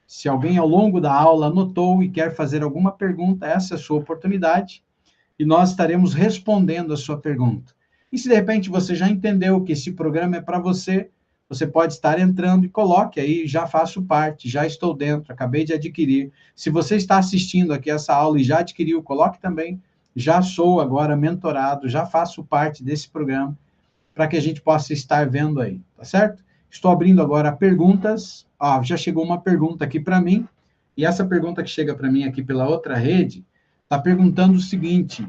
Se alguém ao longo da aula anotou e quer fazer alguma pergunta, essa é a sua oportunidade e nós estaremos respondendo a sua pergunta. E se de repente você já entendeu que esse programa é para você, você pode estar entrando e coloque aí, já faço parte, já estou dentro, acabei de adquirir. Se você está assistindo aqui essa aula e já adquiriu, coloque também, já sou agora mentorado, já faço parte desse programa, para que a gente possa estar vendo aí, tá certo? Estou abrindo agora perguntas. Já chegou uma pergunta aqui para mim, e essa pergunta que chega para mim aqui pela outra rede, está perguntando o seguinte,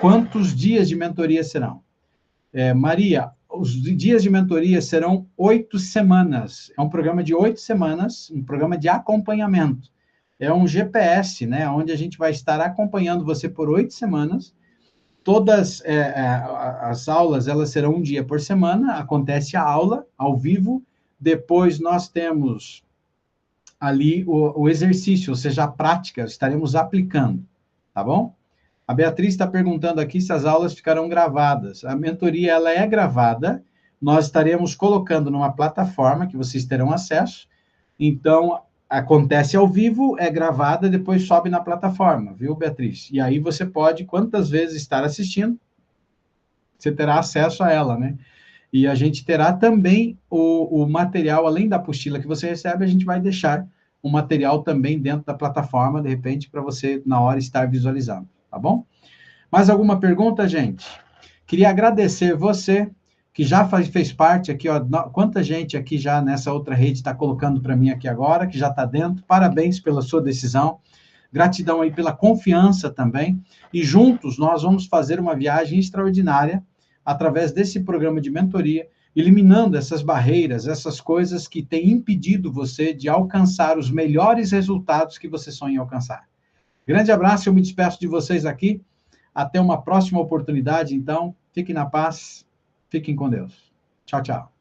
quantos dias de mentoria serão? Maria, os dias de mentoria serão 8 semanas. É um programa de 8 semanas, um programa de acompanhamento. É um GPS, né, onde a gente vai estar acompanhando você por 8 semanas. Todas as aulas, elas serão um dia por semana, acontece a aula ao vivo, depois nós temos ali o exercício, ou seja, a prática, estaremos aplicando, tá bom? A Beatriz está perguntando aqui se as aulas ficarão gravadas. A mentoria, ela é gravada, nós estaremos colocando numa plataforma que vocês terão acesso, então, acontece ao vivo, é gravada, depois sobe na plataforma, viu, Beatriz? E aí você pode, quantas vezes estar assistindo, você terá acesso a ela, né? E a gente terá também o material, além da apostila que você recebe, a gente vai deixar o material também dentro da plataforma, de repente, para você, na hora, estar visualizando, tá bom? Mais alguma pergunta, gente? Queria agradecer você, que já fez parte aqui, ó, quanta gente aqui já nessa outra rede está colocando para mim aqui agora, que já está dentro. Parabéns pela sua decisão. Gratidão aí pela confiança também. E juntos nós vamos fazer uma viagem extraordinária através desse programa de mentoria, eliminando essas barreiras, essas coisas que têm impedido você de alcançar os melhores resultados que você sonha em alcançar. Grande abraço, eu me despeço de vocês aqui. Até uma próxima oportunidade, então. Fiquem na paz. Fiquem com Deus. Tchau, tchau.